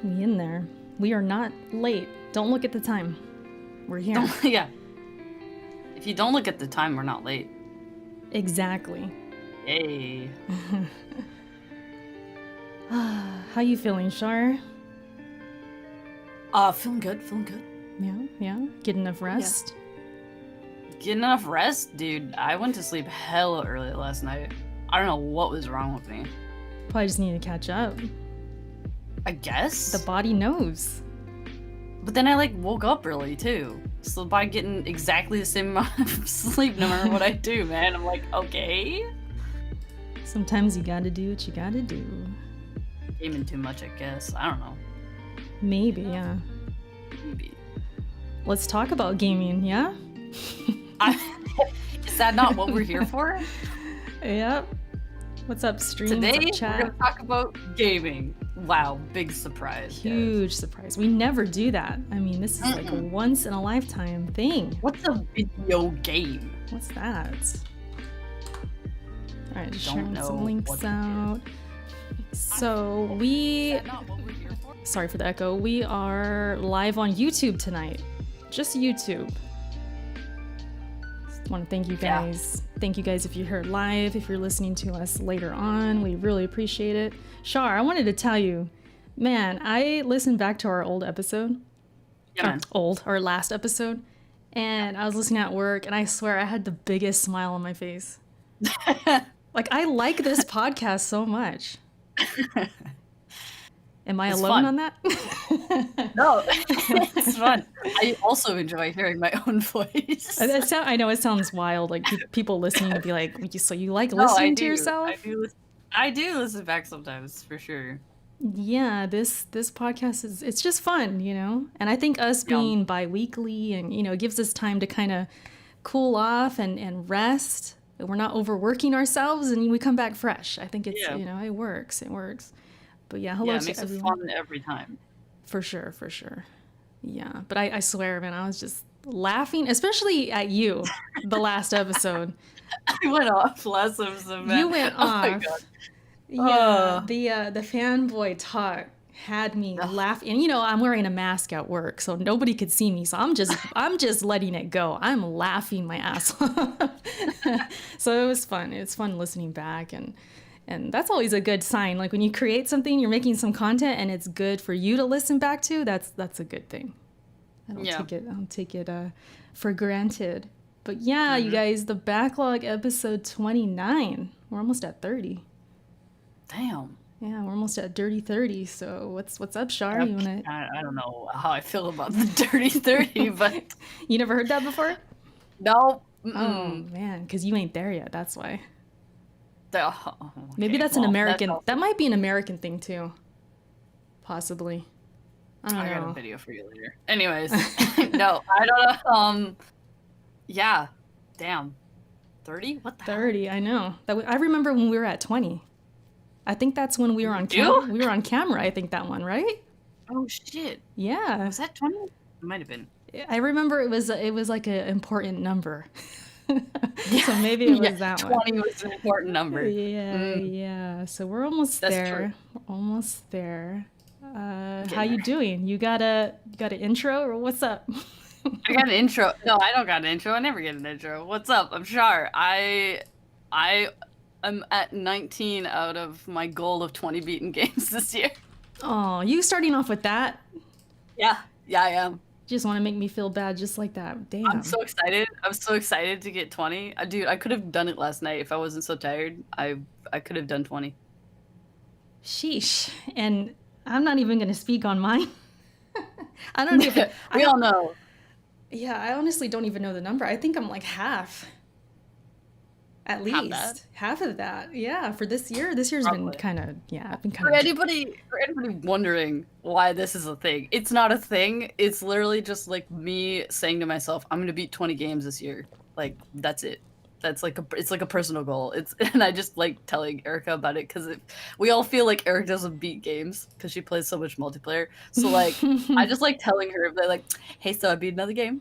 We in there. We are not late. Don't look at the time. We're here. Yeah. If you don't look at the time, we're not late. Exactly. Yay. How you feeling, Shar? Feeling good, feeling good. Yeah. Get enough rest? Getting enough rest? Dude, I went to sleep hella early last night. I don't know what was wrong with me. Probably just need to catch up. I guess? The body knows. But then I woke up early too. So by getting exactly the same amount of sleep no matter what I do, man, I'm like, okay. Sometimes you gotta do what you gotta do. Gaming too much, I guess. I don't know. Maybe, yeah. Maybe. Let's talk about gaming, yeah? Is that not what we're here for? Yep. What's up, stream? Today, What's up, chat? we're going to talk about gaming. Wow, big surprise. Huge surprise. We never do that. I mean, this is like a once in a lifetime thing. What's a video game? What's that? All right, just sharing know some links out. So sorry for the echo. We are live on YouTube tonight. Just YouTube. Just want to thank you guys. Yeah. Thank you guys if you're here live, if you're listening to us later on. We really appreciate it. Shar, I wanted to tell you, man, I listened back to our old episode. Yeah. Our last episode. And I was listening at work, and I swear I had the biggest smile on my face. I like this podcast so much. Am I alone on that? No, it's fun. I also enjoy hearing my own voice. I know it sounds wild. Like people listening to be like, so you like listening to yourself? I do listen back sometimes, for sure. Yeah, this podcast it's just fun, you know? And I think us being bi-weekly and, it gives us time to kind of cool off and rest. We're not overworking ourselves and we come back fresh. I think it's, it works. It works. But yeah, hello to everyone. It makes it fun every time. For sure. Yeah, but I swear, man, I was just laughing, especially at you, the last episode. I went off last episode, man. You went off. My God. Yeah, the fanboy talk had me laughing. And I'm wearing a mask at work, so nobody could see me. So I'm just letting it go. I'm laughing my ass off. So it was fun. It's fun listening back, and that's always a good sign. Like when you create something, you're making some content, and it's good for you to listen back to. That's a good thing. I don't take it for granted. But yeah, you guys, the Backlog episode 29. We're almost at 30. Damn. Yeah, we're almost at dirty 30. So what's up, Shar? I don't know how I feel about the dirty 30, but you never heard that before? No. Oh man, because you ain't there yet. That's why. Okay, maybe that's an American. That might be an American thing too. Possibly. I don't know. I got a video for you later. Anyways, no, I don't know. Yeah. Damn. 30? What the 30, hell? I know. I remember when we were at 20. I think that's when we were on camera. We were on camera, I think that one, right? Oh shit. Yeah. Was that 20? It might have been. I remember it was like an important number. So maybe it was that 20 one. 20 was an important number. Yeah. So we're almost there. True. We're almost there. How you doing? You got an intro or what's up? I got an intro. No, I don't got an intro. I never get an intro. What's up? I'm Shar. I'm at 19 out of my goal of 20 beaten games this year. Oh, you starting off with that? Yeah, I am. Just want to make me feel bad just like that. Damn. I'm so excited. I'm so excited to get 20. Dude, I could have done it last night if I wasn't so tired. I could have done 20. Sheesh. And I'm not even going to speak on mine. I don't even... We all know. Yeah, I honestly don't even know the number. I think I'm like half. At least half of that. Yeah, for this year. This year's Probably. Been kind of For anybody wondering why this is a thing, it's not a thing. It's literally just like me saying to myself, I'm gonna beat 20 games this year. Like that's it. That's it's like a personal goal. And I just like telling Erica about it because we all feel like Eric doesn't beat games because she plays so much multiplayer. So like I just like telling her, they're like, hey, so I beat another game.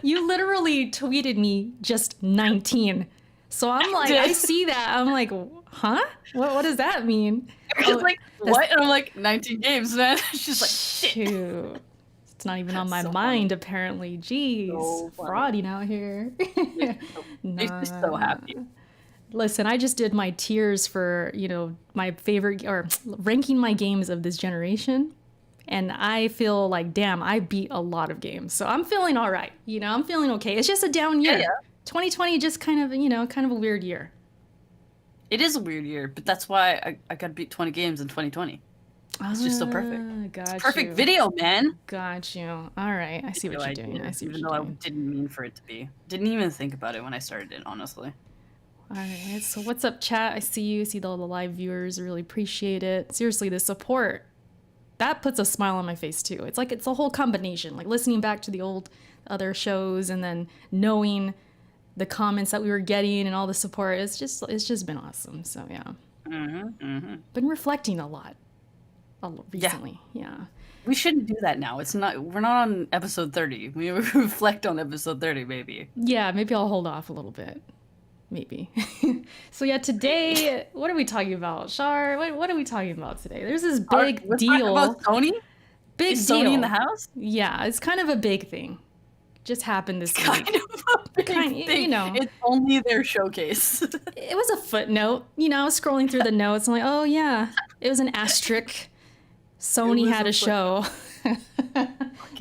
You literally tweeted me just 19. So I'm like, I see that. I'm like, huh? What does that mean? She's like, what? And I'm like, 19 games, man. She's like, shit. Shoot. It's not even on my So mind, funny. apparently. Jeez. So funny. Frauding out here. Makes me so happy. Listen, I just did my tiers for, my favorite, or ranking my games of this generation. And I feel like, damn, I beat a lot of games. So I'm feeling all right. I'm feeling okay. It's just a down year. Yeah. 2020 just kind of a weird year. It is a weird year, but that's why I got to beat 20 games in 2020. It's just so perfect. Got perfect video, man. Got you. All right. I see what you're doing. I see what you're doing. Even though I didn't mean for it to be. Didn't even think about it when I started it, honestly. All right. So what's up, chat? I see you. See all the live viewers. I really appreciate it. Seriously, the support. That puts a smile on my face too. It's like it's a whole combination. Like listening back to the old other shows and then knowing the comments that we were getting and all the support. It's just been awesome. So yeah. Been reflecting a lot recently. Yeah. We shouldn't do that now. We're not on episode 30. We reflect on episode 30 maybe. Yeah, maybe I'll hold off a little bit. Maybe. So yeah, today, what are we talking about? Shar, what are we talking about today? There's this big deal. About Sony? Big Is deal. Sony in the house? Yeah, it's kind of a big thing. Just happened this week. Kind of a big thing. It's only their showcase. It was a footnote. I was scrolling through the notes. I'm like, oh yeah, it was an asterisk. Sony had a show.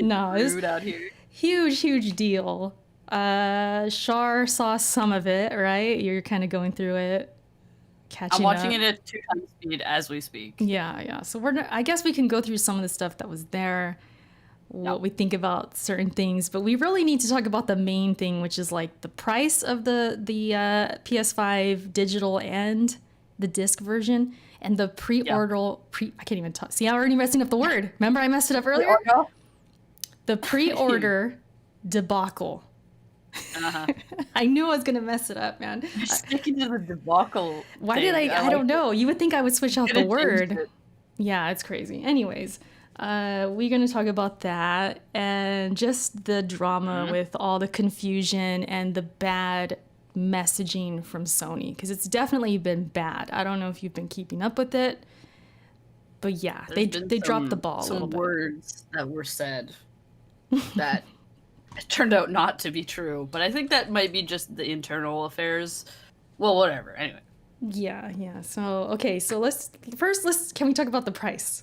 No, it was out here. Huge deal. Shar saw some of it, right? You're kind of going through it, catching I'm watching up. it at 2x speed as we speak. Yeah. So I guess we can go through some of the stuff that was there, what we think about certain things, but we really need to talk about the main thing, which is like the price of the PS5 digital and the disc version, and the pre-order. I can't even talk. See, I'm already messing up the word. Remember, I messed it up earlier. The pre-order debacle. I knew I was gonna mess it up, man. You're sticking to the debacle. Why did I don't know. You would think I would switch out the word. Yeah, it's crazy. Anyways, we're gonna talk about that and just the drama with all the confusion and the bad messaging from Sony, because it's definitely been bad. I don't know if you've been keeping up with it, but yeah, they dropped the ball a little bit. Some words that were said that it turned out not to be true, but I think that might be just the internal affairs. Well, whatever. Anyway. Yeah. So okay, so can we talk about the price?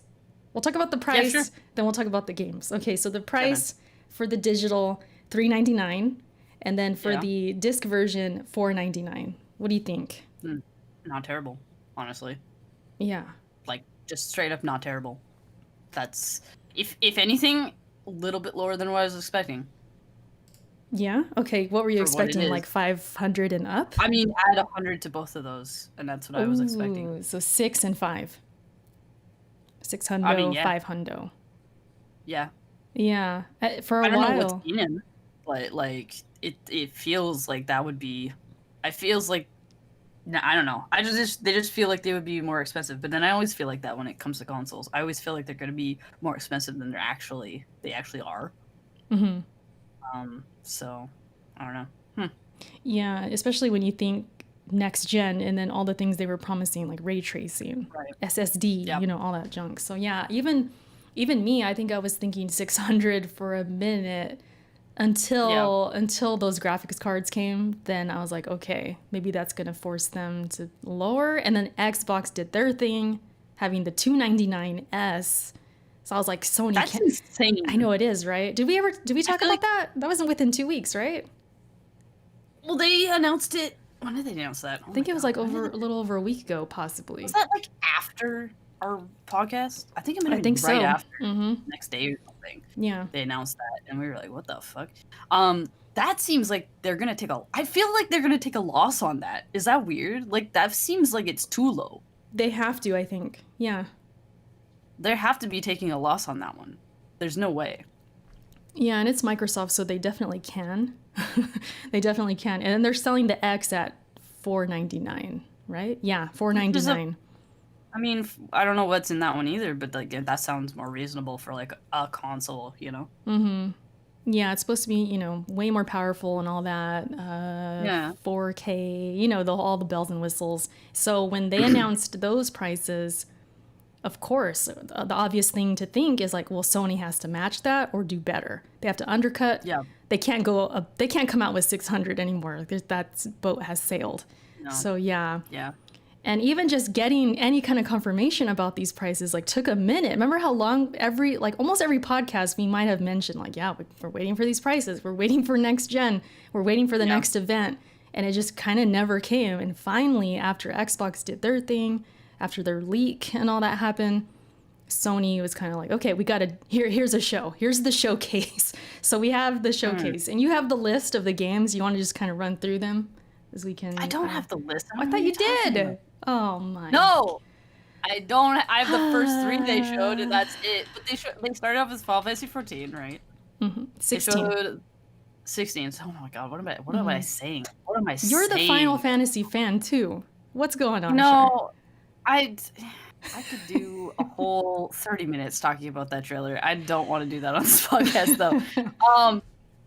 We'll talk about the price, then we'll talk about the games. Okay, so the price for the digital $3.99, and then for the disc version $4.99. What do you think? Not terrible, honestly. Yeah. Like just straight up not terrible. That's if anything, a little bit lower than what I was expecting. Yeah. Okay. What were you expecting? Like 500 and up? I mean, add 100 to both of those, and that's what I was expecting. So 6 and 5. 600, 500. Yeah. Yeah. For a while. I don't know what's in it, but like it feels like that would be. I feels like. I don't know. They just feel like they would be more expensive, but then I always feel like that when it comes to consoles. I always feel like they're going to be more expensive than they actually are. So, I don't know. Yeah, especially when you think next gen and then all the things they were promising, like ray tracing, SSD, all that junk. So yeah, even me, I think I was thinking 600 for a minute until those graphics cards came. Then I was like, okay, maybe that's going to force them to lower. And then Xbox did their thing, having the $299S. So I was like, Sony. That's insane. I know it is, right? Did we talk about that? That wasn't within 2 weeks, right? Well, they announced it. When did they announce that? I think it was like a little over a week ago, possibly. Was that like after our podcast? I think it might have been right after, next day or something. Yeah. They announced that, and we were like, what the fuck? That seems like they're going to I feel like they're going to take a loss on that. Is that weird? Like, that seems like it's too low. They have to, I think. Yeah. They have to be taking a loss on that one. There's no way. Yeah, and it's Microsoft, so they definitely can. They definitely can. And then they're selling the X at $4.99, right? Yeah, $4.99. I mean, I don't know what's in that one either, but like that sounds more reasonable for like a console, Yeah, it's supposed to be, way more powerful and all that. Yeah. 4K, all the bells and whistles. So when they announced those prices, of course, the obvious thing to think is like, well, Sony has to match that or do better. They have to undercut. Yeah. They can't go up. They can't come out with 600 anymore. That boat has sailed. No. So yeah. Yeah. And even just getting any kind of confirmation about these prices like took a minute. Remember how long almost every podcast we might have mentioned like, yeah, we're waiting for these prices. We're waiting for next gen. We're waiting for the next event. And it just kind of never came. And finally, after Xbox did their thing, after their leak and all that happened, Sony was kind of like, okay, we got to, here's a show. Here's the showcase. So we have the showcase. And you have the list of the games. You want to just kind of run through them as we can? I don't have the list. I thought you did. Oh my. No, I don't. I have the first 3 they showed, and that's it. But they started off with Final Fantasy 14, right? 16. They showed 16. Oh my god, what am I saying? What am I saying? You're the Final Fantasy fan too. What's going on? No, I could do a whole 30 minutes talking about that trailer. I don't want to do that on this podcast though.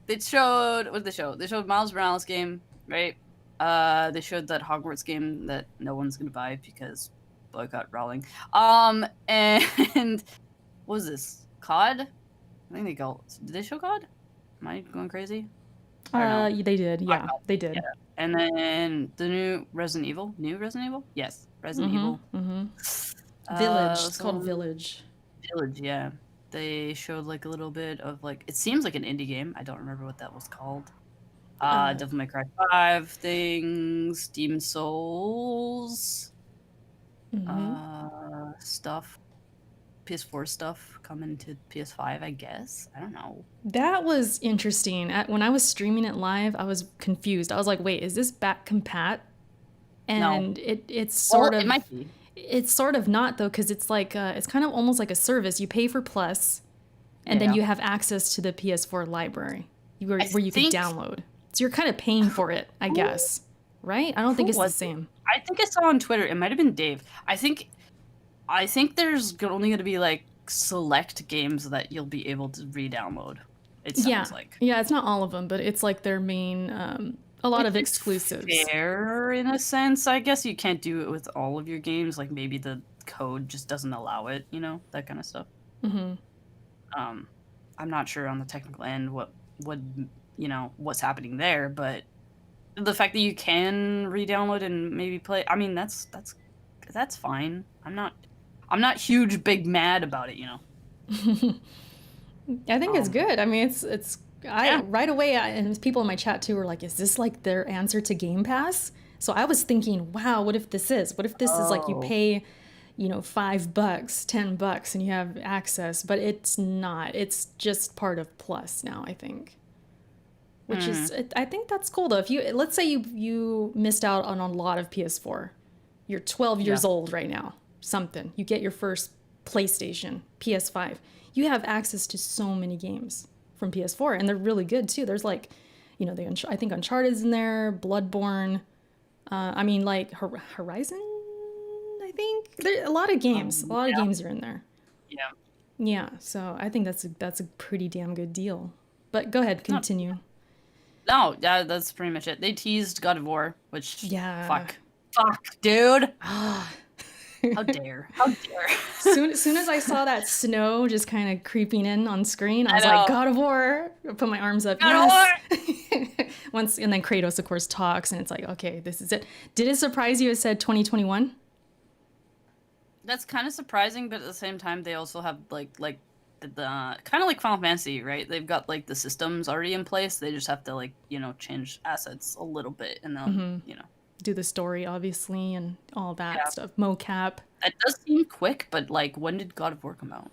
They showed what did they show? They showed Miles Morales game, right? They showed that Hogwarts game that no one's gonna buy because boycott Rowling. And what was this? COD? I think did they show COD? Am I going crazy? They did. Yeah, they did. Yeah. And then the new Resident Evil. Yes, Resident Evil. Village. It's called Village. Village, yeah. They showed like a little bit of like it seems like an indie game. I don't remember what that was called. Devil May Cry 5 things, Demon Souls, stuff, PS4 stuff coming to PS5, I guess. I don't know. That was interesting. When I was streaming it live, I was confused. I was like, wait, is this back compat? And no. It's sort of... It might be. It's sort of not, though, because it's like, it's kind of almost like a service. You pay for Plus, and then you have access to the PS4 library where you can download. So you're kind of paying for it, I guess. Right? I don't think it's the same. I think I saw on Twitter, it might have been Dave. I think there's only going to be like select games that you'll be able to re-download. It sounds like. Yeah, it's not all of them, but it's like their main, a lot of exclusives. Fair in a sense, I guess. You can't do it with all of your games. Like maybe the code just doesn't allow it, that kind of stuff. I'm not sure on the technical end what what's happening there, but the fact that you can re-download and maybe play, I mean, that's fine. I'm not huge big mad about it, I think it's good. I mean, right away, and people in my chat too were like, is this like their answer to Game Pass? So I was thinking, wow, what if this is like you pay, $5, $10 and you have access, but it's not. It's just part of Plus now, I think. Which is, I think that's cool though. Let's say you missed out on a lot of PS4. You're 12 years old right now, you get your first PlayStation, PS5. You have access to so many games from PS4 and they're really good too. There's like, I think Uncharted's in there, Bloodborne, like Horizon, I think. There a lot of games. A lot of games are in there. Yeah. Yeah, so I think that's a pretty damn good deal. But go ahead, continue. No, yeah, that's pretty much it. They teased God of War, which fuck, dude. How dare? Soon as I saw that snow just kind of creeping in on screen, I was like, God of War. I put my arms up. God of War. And then Kratos, of course, talks, and it's like, okay, this is it. Did it surprise you? It said 2021. That's kind of surprising, but at the same time, they also have like the kind of like Final Fantasy, right? They've got like the systems already in place. They just have to change assets a little bit, and they'll do the story obviously and all that stuff. Mocap. That does seem quick, but like when did God of War come out?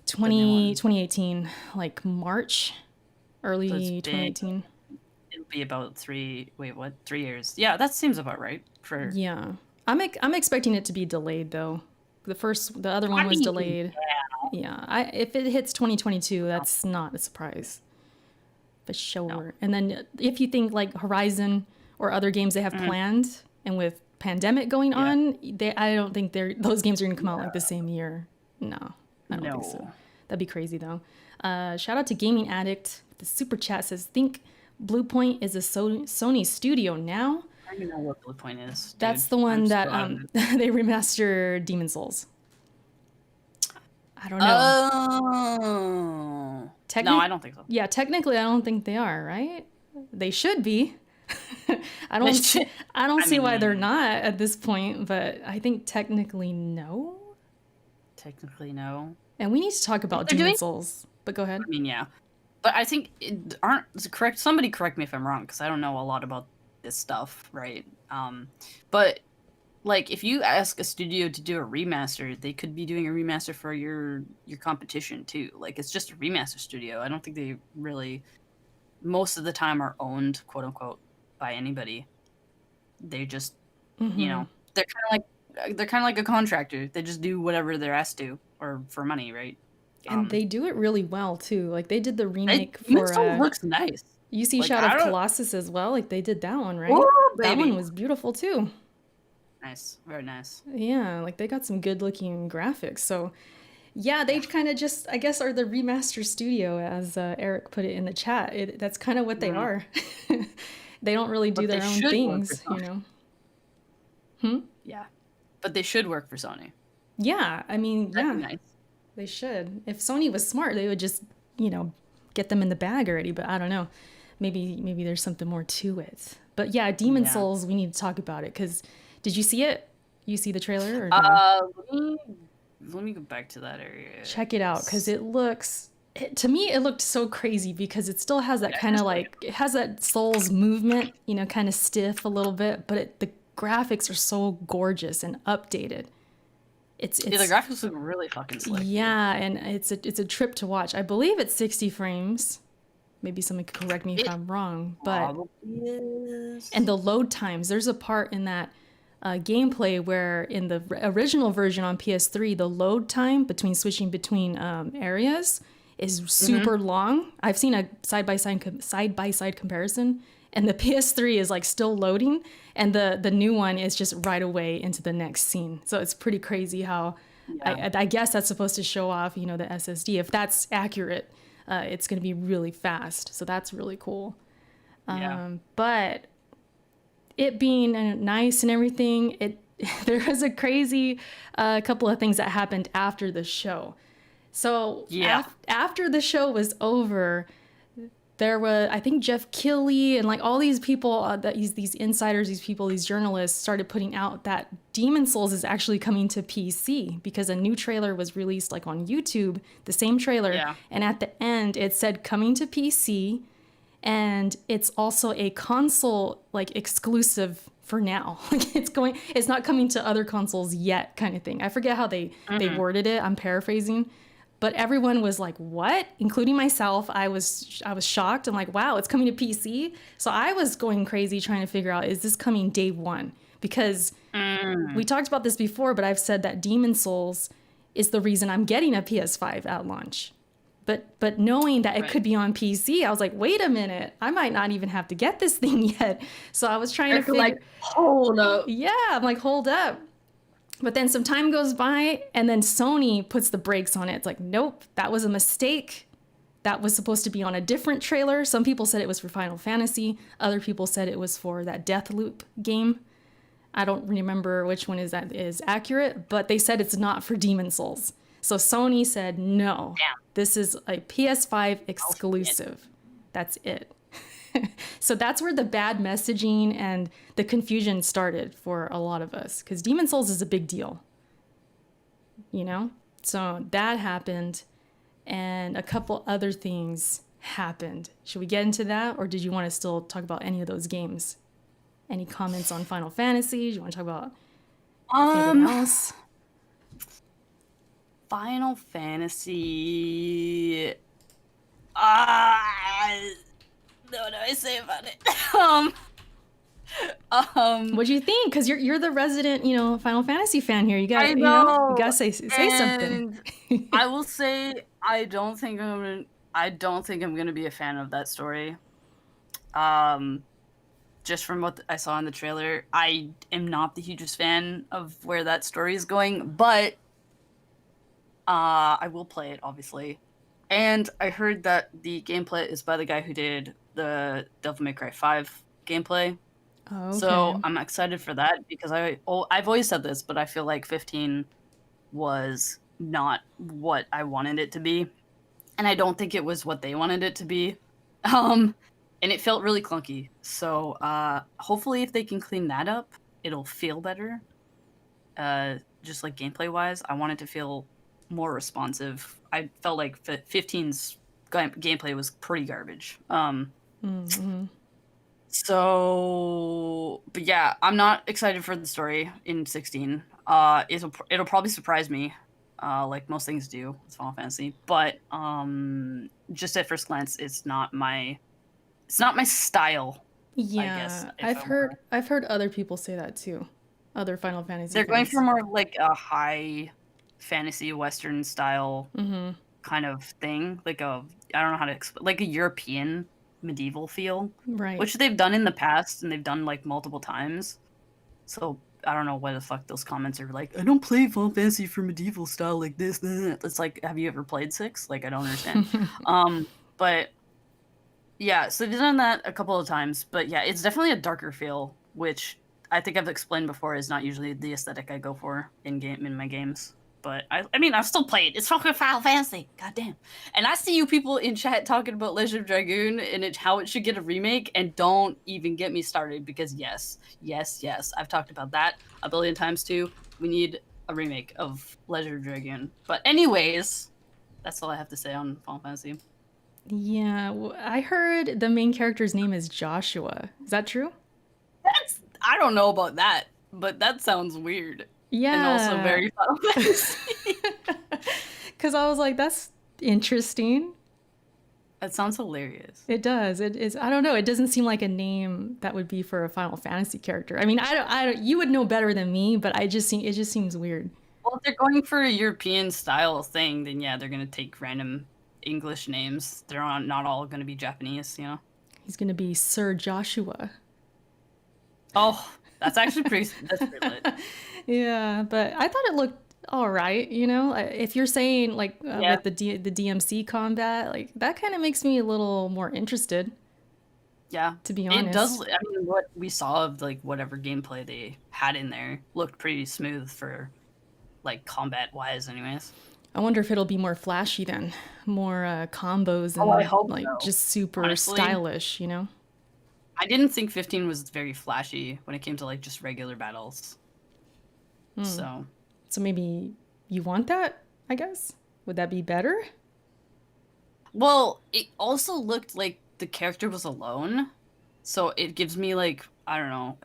2018, like March, early 2018. It'll be about 3 years. Yeah, that seems about right for. Yeah, I'm expecting it to be delayed though. The other one was delayed. Yeah, if it hits 2022, that's not a surprise. For sure. No. And then if you think like Horizon or other games they have planned, and with pandemic going on, I don't think those games are going to come out like the same year. No, I don't think so. That'd be crazy though. Shout out to Gaming Addict. The super chat says, think Bluepoint is a Sony studio now. I don't even know what Bluepoint is. Dude. That's the one that they remaster Demon Souls. I don't know. Oh. No, I don't think so. Yeah, technically, I don't think they are. Right? They should be. I don't see why they're not at this point, but I think technically no. Technically no. And we need to talk about Demon Souls. But go ahead. I mean, yeah. But I think is it correct? Somebody correct me if I'm wrong, because I don't know a lot about this stuff, right? But like, if you ask a studio to do a remaster, they could be doing a remaster for your competition too. Like, it's just a remaster studio. I don't think they really, most of the time, are owned, quote unquote, by anybody. They just, you know, they're kind of like a contractor. They just do whatever they're asked to, or for money, right? And they do it really well too. Like, they did the remake for looks nice. You see, Shadow of Colossus as well. Like, they did that one, right? Ooh, that one was beautiful too. Nice, very nice. Yeah, like, they got some good looking graphics. So yeah, they kind of just, I guess, are the remaster studio, as Eric put it in the chat. That's kind of what they are. They don't really do their own things, you know. Yeah, but they should work for Sony. Yeah, I mean, That'd be nice. They should. If Sony was smart, they would just, you know, get them in the bag already. But I don't know. Maybe there's something more to it. But yeah, Demon Souls, we need to talk about it. Because did you see it? You see the trailer? Or no? Let me go back to that area. Check it out, because it looks... to me, it looked so crazy because it still has that kind of like... It has that Souls movement, you know, kind of stiff a little bit. But the graphics are so gorgeous and updated. It's the graphics look really fucking slick. Yeah, and it's a trip to watch. I believe it's 60 frames. Maybe someone could correct me if I'm wrong. But and the load times. There's a part in that gameplay where in the original version on PS3, the load time between switching between areas is super long. I've seen a side by side comparison, and the PS3 is like still loading, and the new one is just right away into the next scene. So it's pretty crazy how I guess that's supposed to show off, you know, the SSD. If that's accurate, it's going to be really fast. So that's really cool. But it being nice and everything, there was a crazy couple of things that happened after the show. So after the show was over, there was, I think, Jeff Keighley and like all these people, these insiders, these journalists started putting out that Demon Souls is actually coming to PC because a new trailer was released like on YouTube, the same trailer. And at the end it said coming to PC, and it's also a console like exclusive for now. Like it's not coming to other consoles yet, kind of thing. I forget how they worded it. I'm paraphrasing. But everyone was like, what? Including myself. I was shocked. I'm like, wow, it's coming to PC? So I was going crazy trying to figure out, is this coming day one? Because we talked about this before, but I've said that Demon Souls is the reason I'm getting a PS5 at launch. But knowing that it could be on PC, I was like, wait a minute, I might not even have to get this thing yet. So I was trying to figure... like, hold up. Yeah, I'm like, hold up. But then some time goes by, and then Sony puts the brakes on it. It's like, nope, that was a mistake. That was supposed to be on a different trailer. Some people said it was for Final Fantasy. Other people said it was for that Deathloop game. I don't remember which one is accurate, but they said it's not for Demon Souls. So Sony said, no, this is a PS5 exclusive. That's it. So that's where the bad messaging and the confusion started for a lot of us, because Demon Souls is a big deal, you know? So that happened, and a couple other things happened. Should we get into that, or did you want to still talk about any of those games? Any comments on Final Fantasy? Do you want to talk about anything else? Final Fantasy... What do I say about it? What do you think? Because you're the resident, you know, Final Fantasy fan here. You gotta, you gotta say something. I will say I don't think I'm gonna be a fan of that story. Just from what I saw in the trailer, I am not the hugest fan of where that story is going. But I will play it, obviously. And I heard that the gameplay is by the guy who did the Devil May Cry 5 gameplay. Oh, okay. So I'm excited for that because I've always said this, but I feel like 15 was not what I wanted it to be. And I don't think it was what they wanted it to be. Um, and it felt really clunky. So hopefully if they can clean that up, it'll feel better. Just like gameplay wise, I want it to feel more responsive. I felt like 15's gameplay was pretty garbage. Mm-hmm. So, but yeah, I'm not excited for the story in 16. It'll probably surprise me, like most things do with Final Fantasy. But just at first glance, it's not my style. I guess Yeah, if I were. I've heard other people say that too. Other Final Fantasy They're going for fans. more of like a high fantasy Western style Mm-hmm. kind of thing, like I don't know how to explain, like a European medieval feel, Right. which they've done in the past and they've done like multiple times. So I don't know why the fuck those comments are like, I don't play Final Fantasy for medieval style like this. It's like, have you ever played 6? Like, I don't understand. But yeah, so they've done that a couple of times. But yeah, it's definitely a darker feel, which I think I've explained before is not usually the aesthetic I go for in my games. But I mean, I've still played. It's fucking Final Fantasy. Goddamn. And I see you people in chat talking about Legend of Dragoon and how it should get a remake, and don't even get me started because yes, I've talked about that a billion times too. We need a remake of Legend of Dragoon. But anyways, that's all I have to say on Final Fantasy. Yeah, I heard the main character's name is Joshua. Is that true? I don't know about that, but that sounds weird. And also Yeah. very Final Fantasy. Because I was like, that's interesting. That sounds hilarious. It does. It is. I don't know. It doesn't seem like a name that would be for a Final Fantasy character. I mean, I don't. You would know better than me, but it just seems weird. Well, if they're going for a European style thing, then yeah, they're gonna take random English names. They're not all gonna be Japanese, you know. He's gonna be Sir Joshua. Oh, that's actually that's pretty lit. Yeah, but I thought it looked all right. You know, if you're saying like Yeah, with the DMC combat, like that kind of makes me a little more interested, yeah. to be It does. honest. I mean, what we saw of like whatever gameplay they had in there looked pretty smooth for like combat wise, anyways. I wonder if it'll be more flashy then, more combos Oh, I and hope like so. just super Honestly, stylish. You know? I didn't think 15 was very flashy when it came to like just regular battles. Hmm. So, So maybe you want that, I guess? Would that be better? well, it also looked like the character was alone. So it gives me like, I don't know,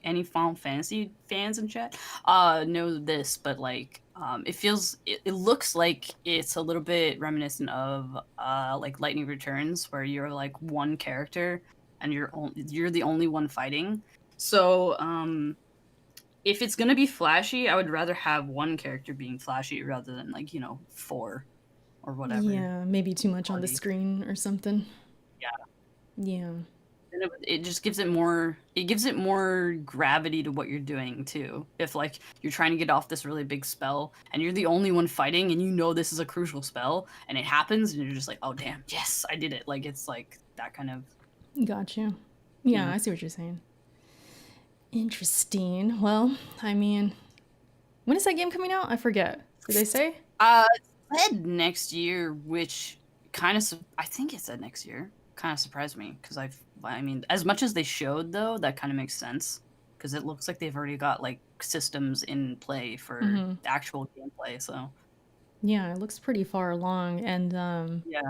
any Final Fantasy fans in chat know this, but like it looks like it's a little bit reminiscent of like Lightning Returns where you're like one character and you're the only one fighting. So if it's gonna be flashy, I would rather have one character being flashy rather than like, you know, four or whatever Yeah, maybe too much on the party. screen or something. Yeah. Yeah. And it just gives it more, it gives it more gravity to what you're doing too. If like you're trying to get off this really big spell and you're the only one fighting and you know this is a crucial spell and it happens and you're just like, oh damn, yes, I did it. Like it's like that kind of, Got you. you Yeah, know. I see what you're saying. Interesting. Well, I mean, when is that game coming out? I forget. Did they say? It said next year, which kind of I think it said next year. Kind of surprised me because I mean, as much as they showed though, that kind of makes sense because it looks like they've already got like systems in play for Mm-hmm. the actual gameplay. So Yeah, it looks pretty far along, and yeah,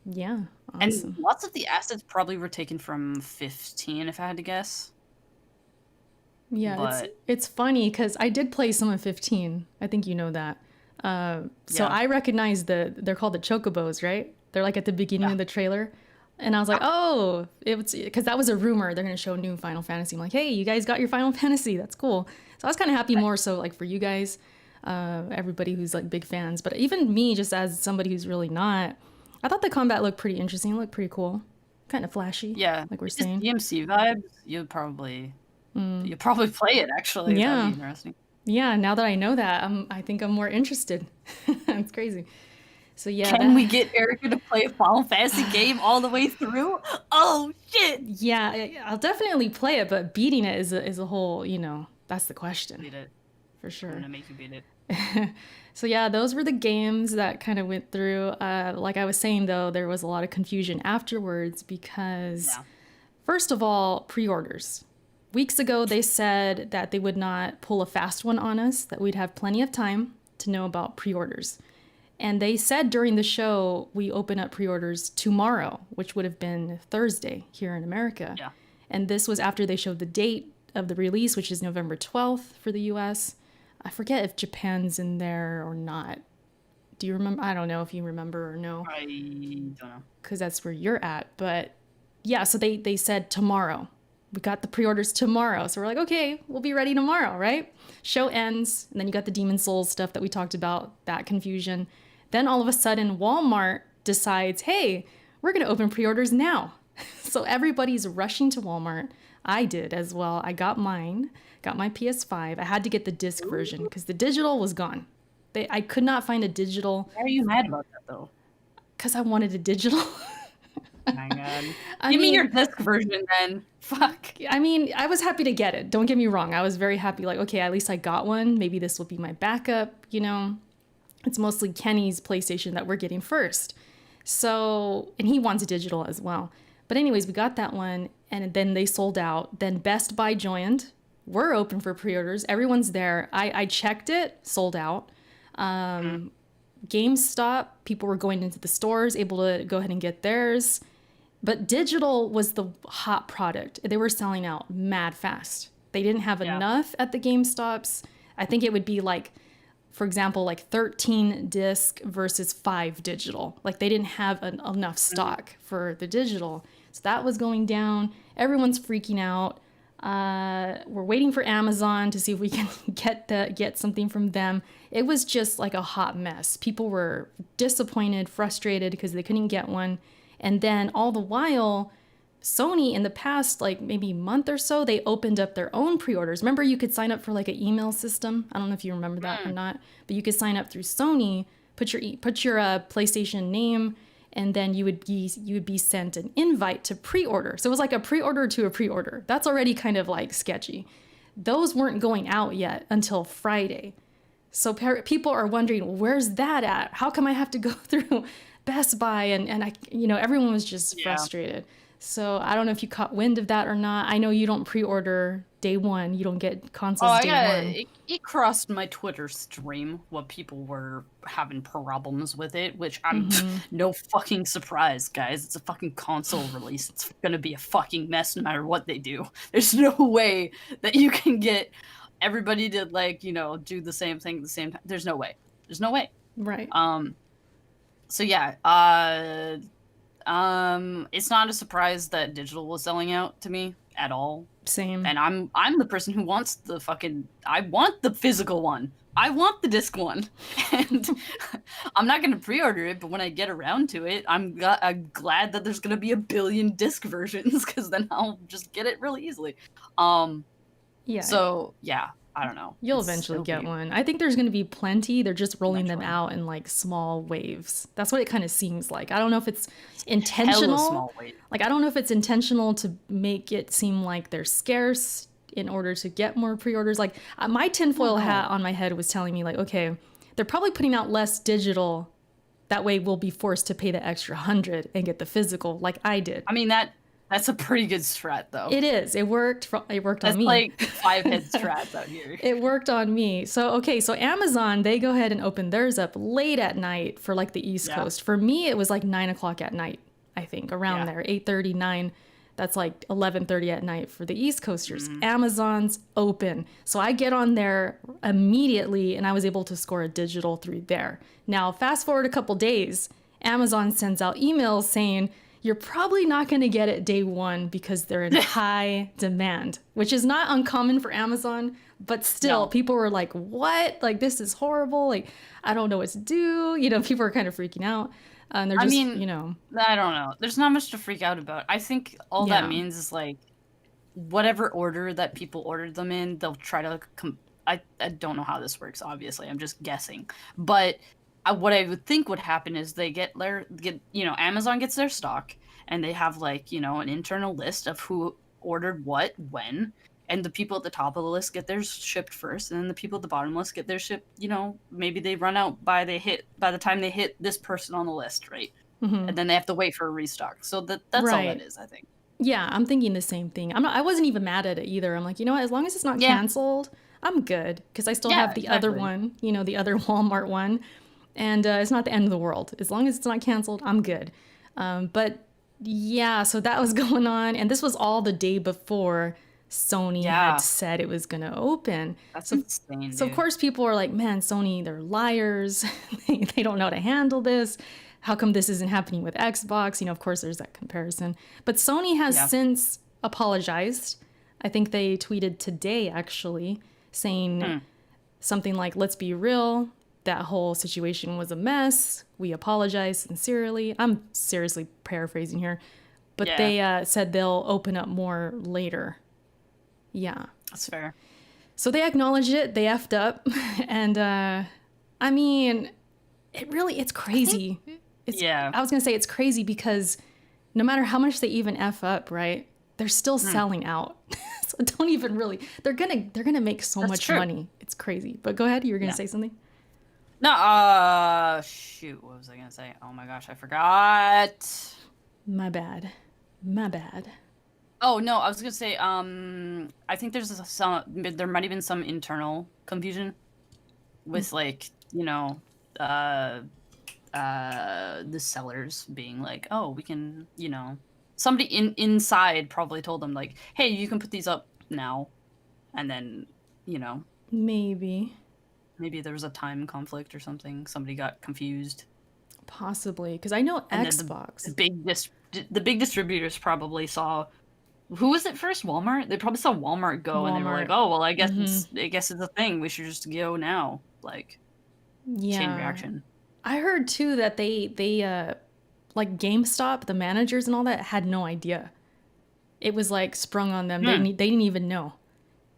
yeah, and awesome. lots of the assets probably were taken from 15, if I had to guess. Yeah, But it's funny because I did play some of 15. I think you know that. So yeah, I recognize they're called the chocobos, right? They're like at the beginning yeah, of the trailer. And I was like, oh, it's because that was a rumor. They're going to show new Final Fantasy. I'm like, hey, you guys got your Final Fantasy. That's cool. So I was kind of happy right. more so like for you guys, everybody who's like big fans. But even me, just as somebody who's really not, I thought the combat looked pretty interesting. It looked pretty cool. Kind of flashy, Yeah, like we're it's just saying. DMC vibes. You'd probably play it actually. That'd be Yeah. interesting. Yeah, now that I know that, I think I'm more interested. It's crazy. So yeah, Can we get Erica to play a Final Fantasy game all the way through? Oh shit! yeah, I'll definitely play it, but beating it is a whole, that's the question Beat it. for I'm sure. gonna make you beat it. So yeah, those were the games that kind of went through. Like I was saying though, there was a lot of confusion afterwards because Yeah. first of all, pre-orders. Weeks ago, they said that they would not pull a fast one on us, that we'd have plenty of time to know about pre-orders. And they said during the show, we open up pre-orders tomorrow, which would have been Thursday here in America. Yeah. And this was after they showed the date of the release, which is November 12th for the US. I forget if Japan's in there or not. Do you remember? I don't know if you remember or no, I don't know. because that's where you're at. But yeah, so they said tomorrow. We got the pre-orders tomorrow. So we're like, okay, we'll be ready tomorrow, right? Show ends, and then you got the Demon Souls stuff that we talked about, that confusion. Then all of a sudden, Walmart decides, hey, we're going to open pre-orders now. So everybody's rushing to Walmart. I did as well. I got mine, got my PS5. I had to get the disc version because the digital was gone. I could not find a digital Why are you mad about that though? because I wanted a digital. My God. I Give me mean, your disc version then. Fuck. I mean, I was happy to get it. Don't get me wrong. I was very happy. Like, okay, at least I got one. Maybe this will be my backup. It's mostly Kenny's PlayStation that we're getting first. So, and he wants a digital as well. But anyways, we got that one and then they sold out. Then Best Buy joined. We're open for pre-orders. Everyone's there. I checked it, sold out. GameStop, people were going into the stores, able to go ahead and get theirs. But digital was the hot product. They were selling out mad fast. They didn't have enough at the GameStops. I think it would be like, for example, like 13 disc versus 5 digital. Like they didn't have enough stock for the digital. So that was going down. Everyone's freaking out. We're waiting for Amazon to see if we can get something from them. It was just like a hot mess. People were disappointed, frustrated because they couldn't get one. And then all the while, Sony in the past, like maybe month or so, they opened up their own pre-orders. Remember, you could sign up for like an email system. I don't know if you remember that or not, but you could sign up through Sony, put your PlayStation name, and then you would be sent an invite to pre-order. So it was like a pre-order to a pre-order. That's already kind of like sketchy. Those weren't going out yet until Friday. So people are wondering, where's that at? How come I have to go through Best Buy? And I, everyone was just frustrated. So I don't know if you caught wind of that or not. I know you don't pre-order day one. You don't get consoles day one. It crossed my Twitter stream what people were having problems with it, which I'm no fucking surprise, guys. It's a fucking console release. It's gonna be a fucking mess no matter what they do. There's no way that you can get everybody to do the same thing at the same time. There's no way. There's no way. Right. So yeah, it's not a surprise that digital was selling out to me at all. Same. And I'm the person who wants I want the physical one. I want the disc one. And I'm not going to pre-order it, but when I get around to it, I'm glad that there's going to be a billion disc versions because then I'll just get it really easily. Yeah. So, yeah. I don't know. You'll eventually get one. I think there's going to be plenty. They're just rolling them out in like small waves. That's what it kind of seems like. I don't know if it's intentional. Small wave. Like, I don't know if it's intentional to make it seem like they're scarce in order to get more pre-orders. Like, my tinfoil hat on my head was telling me like, okay, they're probably putting out less digital. That way we'll be forced to pay the extra 100 and get the physical like I did. I mean, that's a pretty good strat, though. It is. It worked. On me. That's like 5-head strats out here. It worked on me. So Amazon, they go ahead and open theirs up late at night for like the East Coast. For me, it was like 9 o'clock at night, I think, around there, 8:30, 9. That's like 11:30 at night for the East Coasters. Amazon's open. So I get on there immediately and I was able to score a digital through there. Now, fast forward a couple days, Amazon sends out emails saying, you're probably not going to get it day one because they're in high demand, which is not uncommon for Amazon. But still, people were like, what? Like, this is horrible. Like, I don't know what to do. People are kind of freaking out. And they're just, I don't know. There's not much to freak out about. I think that means is like whatever order that people ordered them in, they'll try to I don't know how this works, obviously. I'm just guessing. But what I would think would happen is they Amazon gets their stock, and they have like, an internal list of who ordered what when, and the people at the top of the list get theirs shipped first, and then the people at the bottom list get their ship, maybe they run out by the time they hit this person on the list, right? Mm-hmm. And then they have to wait for a restock. So that's all that Right. is, I think. Yeah, I'm thinking the same thing. I wasn't even mad at it either. I'm like, you know what? As long as it's not Yeah. canceled, I'm good because I still Yeah, have the other exactly. one, the other Walmart one, and it's not the end of the world. As long as it's not canceled, I'm good. But yeah, so that was going on, and this was all the day before Sony Yeah. had said it was gonna open. That's So, insane, so of dude. course people are like, man, Sony, they're liars. They don't know how to handle this. How come this isn't happening with Xbox? Of course there's that comparison. But Sony has Yeah. since apologized. I think they tweeted today actually saying something like, let's be real, that whole situation was a mess. We apologize sincerely. I'm seriously paraphrasing here. But Yeah. they said they'll open up more later. Yeah. That's fair. So they acknowledged it. They effed up. And I mean, it's crazy. Yeah. I was going to say it's crazy because no matter how much they even F up, right? They're still selling out. So don't even really, they're going to make so That's much true. money. It's crazy. But go ahead. You were going to say something? No, shoot, what was I gonna say? Oh my gosh, I forgot. My bad. Oh no, I was gonna say, I think there might have been some internal confusion with like, the sellers being like, oh, we can, somebody inside probably told them like, hey, you can put these up now, and then, Maybe there was a time conflict or something. Somebody got confused. possibly because I know And Xbox. then the big distributors probably saw, who was it first? Walmart? They probably saw Walmart go and they were like, Walmart. "Oh, well, I guess it's a thing. We should just go now." Like chain Yeah. reaction. I heard too that they like GameStop, the managers and all that had no idea. It was like sprung on them. They didn't even know.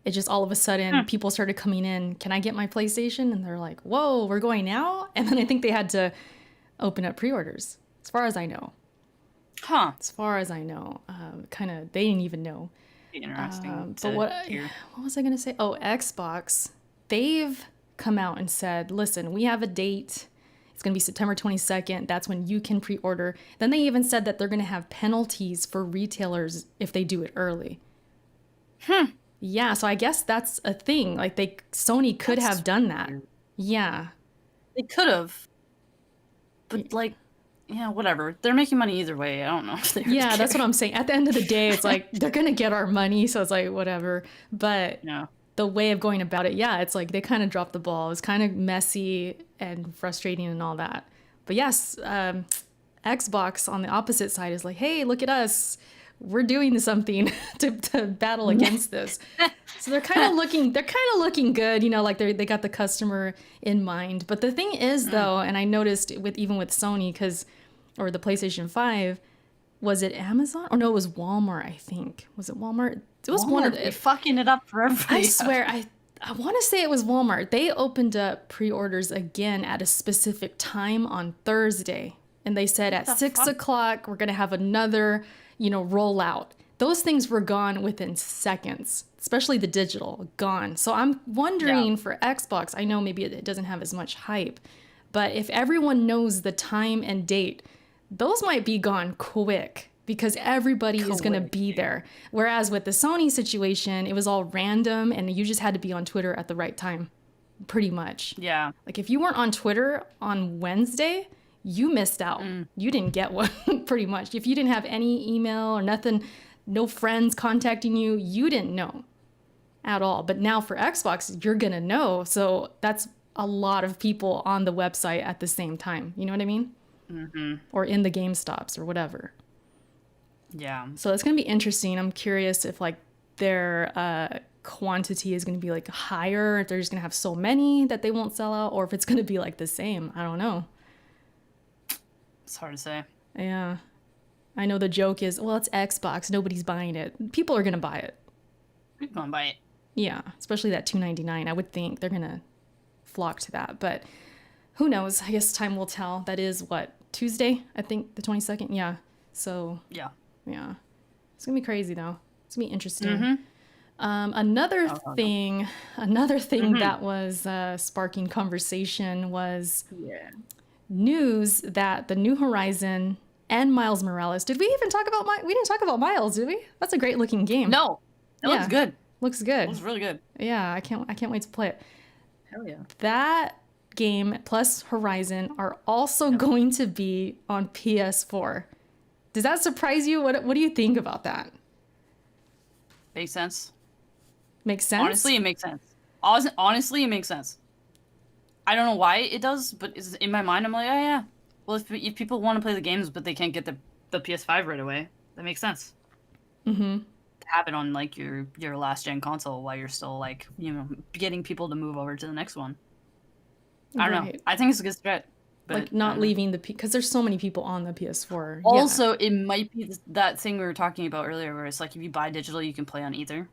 It just all of a sudden people started coming in. Can I get my PlayStation? And they're like, "Whoa, we're going now!" And then I think they had to open up pre-orders. As far as I know. Huh. As far as I know, kind of they didn't even know. Interesting. But what was I gonna say? Oh, Xbox. They've come out and said, "Listen, we have a date. It's gonna be September 22nd. That's when you can pre-order." Then they even said that they're gonna have penalties for retailers if they do it early. Yeah, so I guess that's a thing. Like Sony could have done that. weird. Yeah. They could have, but like, yeah, whatever. They're making money either way. I don't know if they. Yeah, that's what I'm saying. At the end of the day, it's like they're gonna get our money, so it's like whatever. But Yeah. the way of going about it, yeah, it's like they kind of dropped the ball. It was kind of messy and frustrating and all that. But yes, Xbox on the opposite side is like, hey, look at us. We're doing something to battle against this. So they're kind of looking good, like they got the customer in mind. But the thing is though, and I noticed even with Sony or the PlayStation 5, was it Amazon? Or no, it was Walmart, I think. Was it Walmart? It was one of the fucking it up for everybody. I swear, I want to say it was Walmart. They opened up pre-orders again at a specific time on Thursday. And they said at 6 o'clock, we're going to have another, rollout. Those things were gone within seconds, especially the digital, gone. So I'm wondering for Xbox, I know maybe it doesn't have as much hype, but if everyone knows the time and date, those might be gone quick because everybody is going to be there. Whereas with the Sony situation, it was all random and you just had to be on Twitter at the right time, pretty much. Yeah. Like if you weren't on Twitter on Wednesday, you missed out. You didn't get one, pretty much. If you didn't have any email or nothing, no friends contacting you, you didn't know at all. But now for Xbox, you're going to know. So that's a lot of people on the website at the same time. You know what I mean? Mm-hmm. Or in the GameStops or whatever. Yeah. So it's going to be interesting. I'm curious if like their quantity is going to be like higher, if they're just going to have so many that they won't sell out, or if it's going to be like the same. I don't know. It's hard to say. Yeah. I know the joke is, well, it's Xbox. Nobody's buying it. People are going to buy it. People gonna buy it. Yeah, especially that $299. I would think they're gonna flock to that, but who knows? I guess time will tell. That is what, Tuesday? I think the 22nd. Yeah. So Yeah. yeah, it's gonna be crazy though. It's gonna be interesting. Mm-hmm. Another Oh, no. thing, another thing that was sparking conversation was Yeah. news that the New Horizon and Miles Morales. Did we even talk about We didn't talk about Miles, did we? That's a great looking game. No, it looks good. Looks It good. looks really good. Yeah, I can't wait to play it. Hell yeah. That game plus Horizon are also going to be on PS4. Does that surprise you? What do you think about that? Makes sense. Makes sense? Honestly, it makes sense. Honestly, it makes sense. I don't know why it does, but it's in my mind, I'm like, oh yeah. Well, if people want to play the games, but they can't get the PS5 right away, that makes sense. Mm-hmm. To have it on like your last gen console while you're still like, you know, getting people to move over to the next one. I don't know. I think it's a good strat. But Like not leaving because there's so many people on the PS4. Also, it might be that thing we were talking about earlier, where it's like if you buy digital, you can play on either.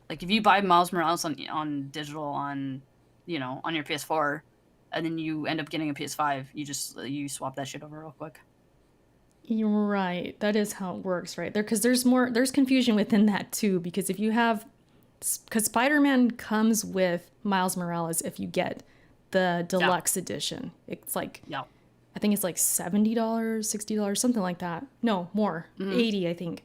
Like if you buy Miles Morales on digital on, you know, on your PS4, and then you end up getting a PS5, you swap that shit over real quick. You're right. That is how it works, right? Because there's confusion within that too. Because if you have, because Spider-Man comes with Miles Morales if you get the deluxe edition. It's like, I think it's like $70, $60, something like that. No, more, 80, I think.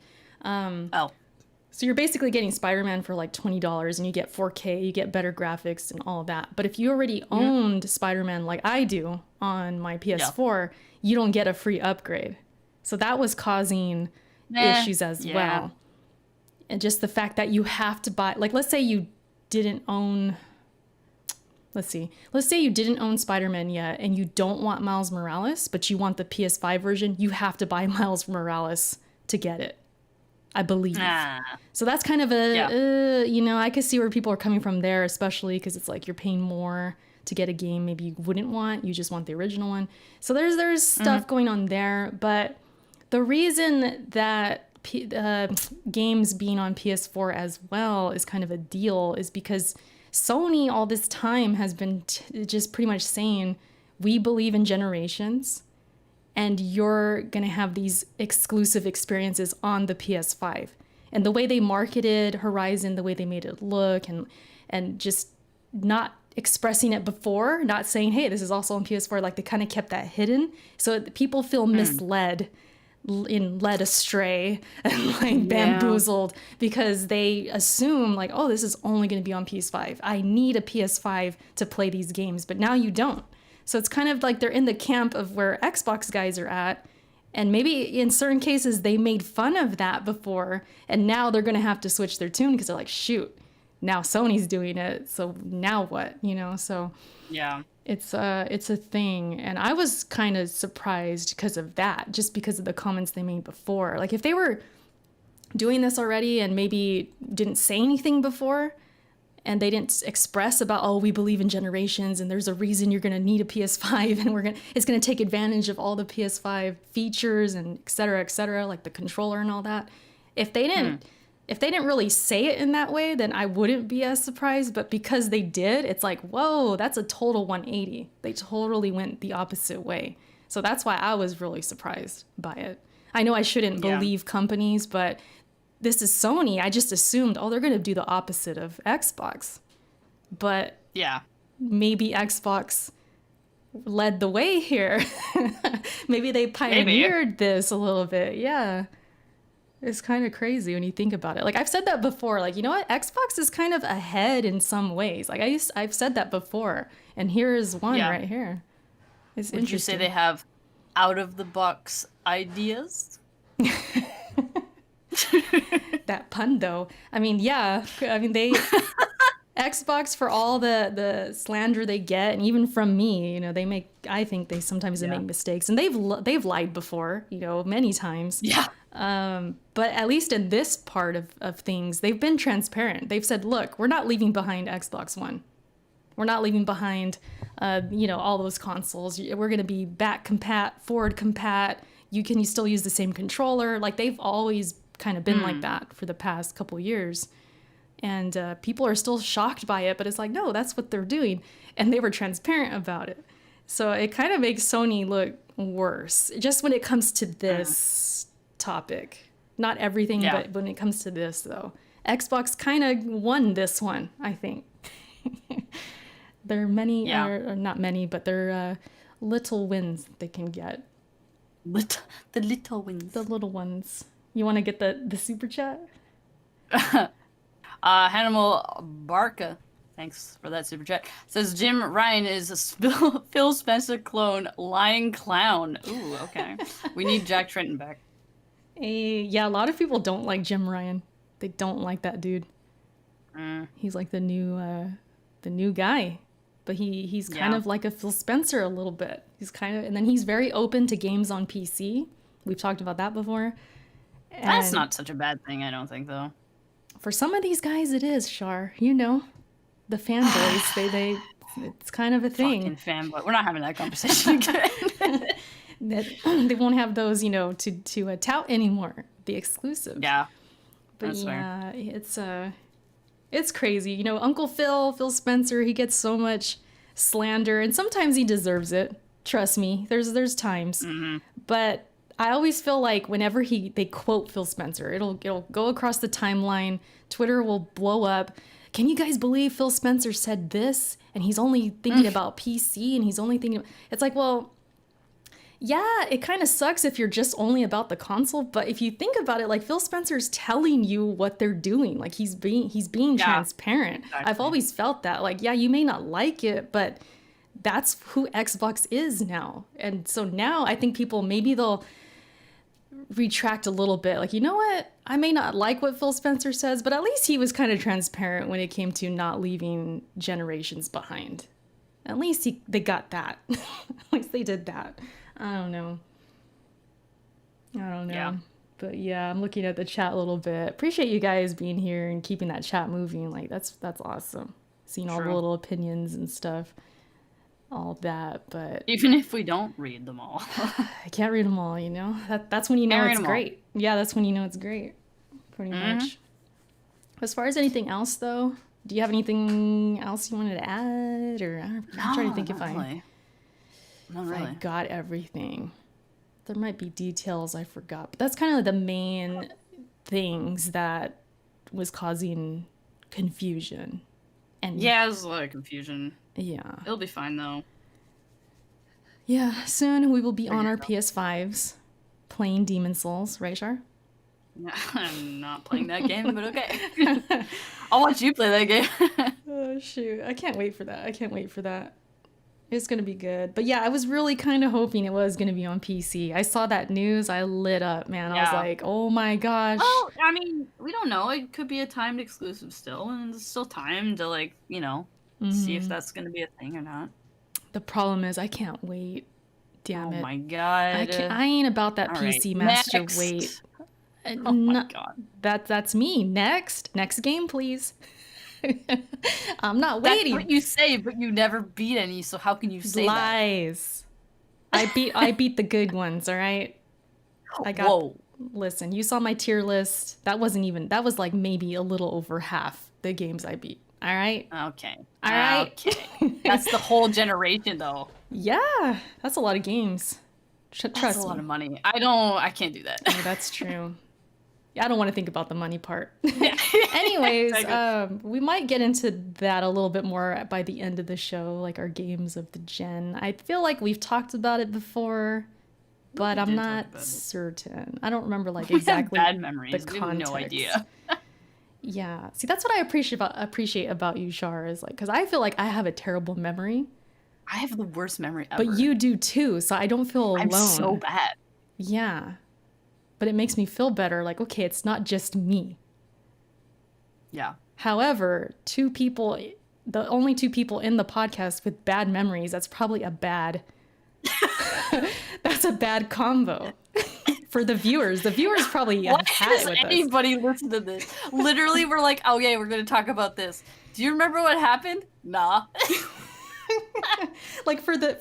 So you're basically getting Spider-Man for like $20 and you get 4K, you get better graphics and all of that. But if you already owned Spider-Man like I do on my PS4, you don't get a free upgrade. So that was causing issues as well. And just the fact that you have to buy, like let's say you didn't own, let's say you didn't own Spider-Man yet and you don't want Miles Morales, but you want the PS5 version, you have to buy Miles Morales to get it. I believe. So that's kind of a, you know, I could see where people are coming from there, especially because it's like you're paying more to get a game maybe you wouldn't want. You just want the original one. So there's stuff going on there. But the reason that games being on PS4 as well is kind of a deal is because Sony all this time has been just pretty much saying, we believe in generations. And you're going to have these exclusive experiences on the PS5. And the way they marketed Horizon, the way they made it look, and just not expressing it before, not saying, hey, this is also on PS4, like they kind of kept that hidden. So people feel misled, led astray, and like bamboozled because they assume like, oh, this is only going to be on PS5. I need a PS5 to play these games, but now you don't. So it's kind of like they're in the camp of where Xbox guys are at. And maybe in certain cases, they made fun of that before. And now they're going to have to switch their tune because they're like, shoot, now Sony's doing it. So now what? You know, so it's a thing. And I was kind of surprised because of that, just because of the comments they made before. Like if they were doing this already and maybe didn't say anything before, and they didn't express about, oh, we believe in generations and there's a reason you're going to need a PS5 and it's going to take advantage of all the PS5 features and et cetera, like the controller and all that. If they didn't really say it in that way, then I wouldn't be as surprised. But because they did, it's like, whoa, that's a total 180. They totally went the opposite way. So that's why I was really surprised by it. I know I shouldn't believe companies, but this is Sony. I just assumed, oh, they're going to do the opposite of Xbox. But maybe Xbox led the way here. Maybe they pioneered this a little bit. Yeah. It's kind of crazy when you think about it. Like I've said that before, like, you know what? Xbox is kind of ahead in some ways. Like I've said that before, and here is one right here. It's interesting. Would you say they have out of the box ideas? That pun though. I mean, they Xbox, for all the slander they get, and even from me, you know, I think they sometimes make mistakes, and they've lied before, you know, many times. But at least in this part of things, they've been transparent. They've said, look, we're not leaving behind Xbox One. We're not leaving behind, you know, all those consoles. We're going to be back compat, forward compat. You still use the same controller. Like they've always kind of been like that for the past couple years. And people are still shocked by it, but it's like, no, that's what they're doing. And they were transparent about it. So it kind of makes Sony look worse, just when it comes to this topic. Not everything, but when it comes to this, though. Xbox kind of won this one, I think. There are many, or not many, but there are little wins they can get. The little wins. The little ones. You want to get the super chat? Hannibal Barca, thanks for that super chat, says Jim Ryan is a Phil Spencer clone, lying clown. Ooh, okay. We need Jack Trenton back. Yeah, a lot of people don't like Jim Ryan. They don't like that dude. He's like the new guy, but he's kind of like a Phil Spencer a little bit. He's kind of, and then he's very open to games on PC. We've talked about that before. And that's not such a bad thing, I don't think, though. For some of these guys, it is, Shar. You know, the fanboys. they it's kind of a thing. Fucking fanboy. We're not having that conversation again. They won't have those, to tout anymore. The exclusives. Yeah. But that's yeah, it's crazy. Uncle Phil Spencer, he gets so much slander, and sometimes he deserves it. Trust me. There's times. Mm-hmm. But I always feel like whenever they quote Phil Spencer, it'll go across the timeline. Twitter will blow up. Can you guys believe Phil Spencer said this? And he's only thinking about PC, and he's only thinking... It's like, well, yeah, it kind of sucks if you're just only about the console. But if you think about it, like, Phil Spencer's telling you what they're doing. Like, he's being transparent. Exactly. I've always felt that. Like, yeah, you may not like it, but that's who Xbox is now. And so now I think people, maybe they'll retract a little bit. Like, you know what? I may not like what Phil Spencer says, but at least he was kind of transparent when it came to not leaving generations behind. At least they got that. At least they did that. I don't know. Yeah. But yeah, I'm looking at the chat a little bit. Appreciate you guys being here and keeping that chat moving. Like, that's awesome. Seeing all the little opinions and stuff. All that, but even if we don't read them all. I can't read them all, that's when you know it's great. Yeah, that's when you know it's great, pretty much. As far as anything else, though, do you have anything else you wanted to add, or I'm trying to think if I got everything. There might be details I forgot, but that's kind of the main things that was causing confusion. And yeah, there's a lot of confusion. Yeah. It'll be fine, though. Yeah, soon we will be on our PS5s playing Demon Souls, right, Shar? I'm not playing that game, but okay. I'll watch you play that game. Oh, shoot. I can't wait for that. It's going to be good. But yeah, I was really kind of hoping it was going to be on PC. I saw that news. I lit up, man. I was like, oh my gosh. Well, I mean, we don't know. It could be a timed exclusive still, and there's still time to, see if that's going to be a thing or not. The problem is I can't wait. Damn it. Oh my god. I ain't about that PC Master wait. Oh my god. That's me. Next game, please. I'm not waiting. That's what you say, but you never beat any, so how can you say Lies. That? I beat the good ones, all right? Listen, you saw my tier list. That was like maybe a little over half the games I beat. All right? Okay. All right. Okay. That's the whole generation, though. Yeah. That's a lot of games. Trust me. That's a lot of money. I can't do that. Yeah, that's true. Yeah, I don't want to think about the money part. Anyways, we might get into that a little bit more by the end of the show, like our games of the gen. I feel like we've talked about it before, but I'm not certain. I don't remember exactly bad memories. The context. We have no idea. Yeah. See, that's what I appreciate about you, Shar, is because I feel like I have a terrible memory. I have the worst memory ever. But you do too, so I don't feel alone. I'm so bad. Yeah. But it makes me feel better. Like, okay, it's not just me. Yeah. However, the only two people in the podcast with bad memories, that's probably that's a bad combo. For the viewers. The viewers probably have had it with us. Anybody listen to this? Literally, we're like, oh yeah, we're going to talk about this. Do you remember what happened? Nah.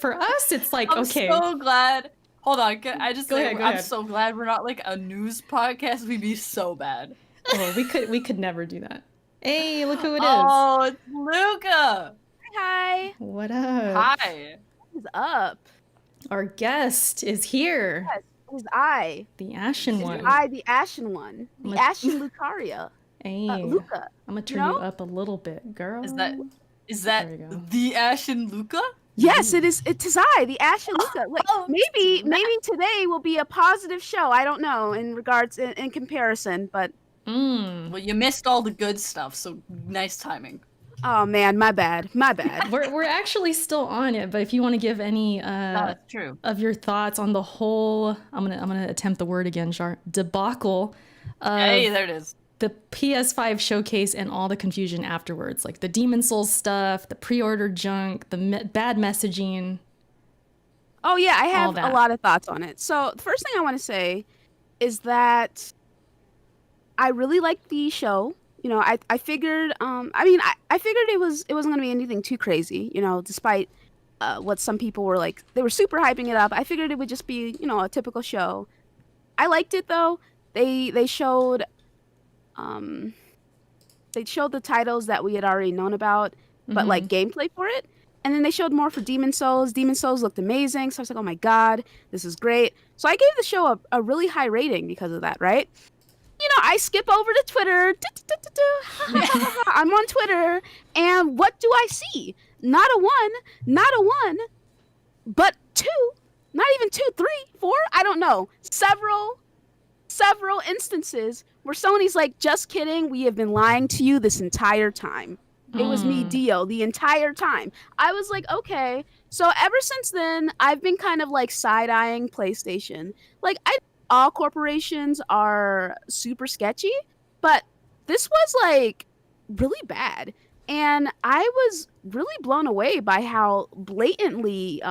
For us, it's like, okay. I'm so glad. Hold on. I just go I'm ahead. so glad we're not like a news podcast. We'd be so bad. Oh, we could never do that. Hey, look who it is. Oh, it's Luca. Hi. What up? Hi. What is up? Our guest is here. Yes, it is I. The Ashen It is one. I, the Ashen one. The Ashen Lucaria. Hey, Luca. I'm gonna You turn you know? up a little bit, girl. Is that There we go. the Ashen Luca? Yes, it is. It is I, the Ashen Luca. Like maybe today will be a positive show. I don't know in regards in comparison, but Well, you missed all the good stuff, so nice timing. oh man, my bad. My bad. We're actually still on it, but if you want to give any That's true. of your thoughts on the whole, I'm gonna attempt the word again, debacle of Hey, there it is. the PS5 showcase and all the confusion afterwards, like the Demon Souls stuff, the pre-order junk, the bad messaging. Oh yeah, I have that. a lot of thoughts on it. So the first thing I want to say is that I really liked the show. You know, I figured I figured it wasn't gonna be anything too crazy, you know, despite what some people were like they were super hyping it up. I figured it would just be, you know, a typical show. I liked it though. They showed the titles that we had already known about, but like gameplay for it. And then they showed more for Demon Souls. Demon Souls looked amazing. So I was like, oh my God, this is great. So I gave the show a really high rating because of that, right? You know, I skip over to Twitter. I'm on Twitter. And what do I see? Not a one, but two, not even two, three, four, I don't know. Several instances where Sony's like, just kidding, we have been lying to you this entire time. It was me, Dio, the entire time. I was like, okay. So ever since then, I've been kind of like side-eyeing PlayStation. Like, all corporations are super sketchy, but this was like really bad. And I was really blown away by how blatantly,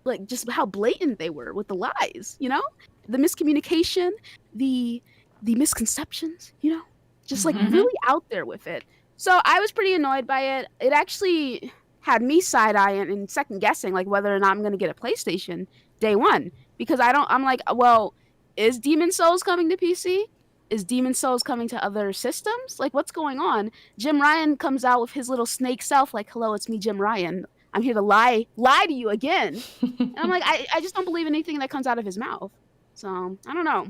like just how blatant they were with the lies, you know? The miscommunication, the misconceptions, you know? Just like really out there with it. So I was pretty annoyed by it. It actually had me side-eyeing and second guessing like whether or not I'm going to get a PlayStation day one. Because I'm like, well, is Demon Souls coming to PC? Is Demon Souls coming to other systems? Like, what's going on? Jim Ryan comes out with his little snake self, like, hello, it's me, Jim Ryan. I'm here to lie to you again. And I'm like, I just don't believe anything that comes out of his mouth. So, I don't know.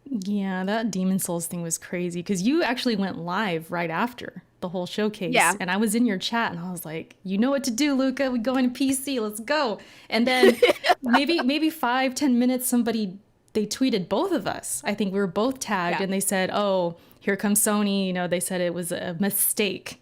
Yeah, that Demon Souls thing was crazy because you actually went live right after the whole showcase. Yeah. And I was in your chat and I was like, you know what to do, Luca. We going to PC. Let's go. And then maybe 5-10 minutes, they tweeted both of us. I think we were both tagged and they said, oh, here comes Sony. You know, they said it was a mistake.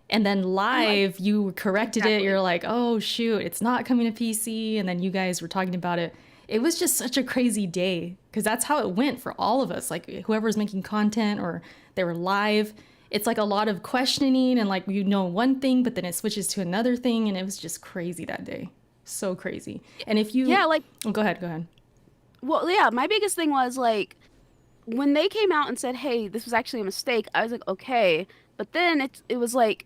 And then live, you corrected it. You're like, oh, shoot, it's not coming to PC. And then you guys were talking about it. It was just such a crazy day because that's how it went for all of us. Like whoever's making content or they were live, it's like a lot of questioning and like, you know, one thing, but then it switches to another thing. And it was just crazy that day. So crazy. And if you... Yeah, like... Oh, go ahead. Well, yeah, my biggest thing was like when they came out and said, hey, this was actually a mistake, I was like, okay. But then it was like,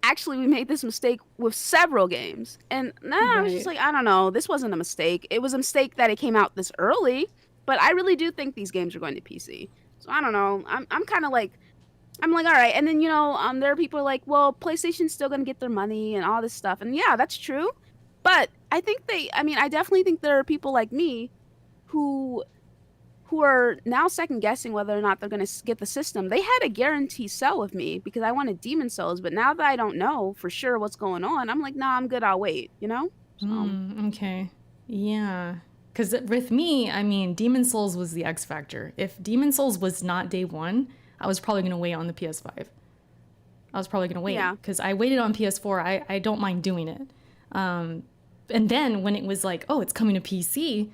actually, we made this mistake with several games. And I was just like, I don't know. This wasn't a mistake. It was a mistake that it came out this early. But I really do think these games are going to PC. So I don't know. I'm kind of like, I'm like, all right. And then, you know, there are people like, well, PlayStation's still going to get their money and all this stuff. And yeah, that's true. But I definitely think there are people like me who are now second guessing whether or not they're going to get the system. They had a guarantee sell with me because I wanted Demon Souls, but now that I don't know for sure what's going on, I'm like, nah, I'm good. I'll wait, you know? So. Okay. Yeah. Because with me, I mean, Demon Souls was the X factor. If Demon Souls was not day one, I was probably going to wait on the PS5. I was probably going to wait because I waited on PS4. I don't mind doing it. And then when it was like, oh, it's coming to PC,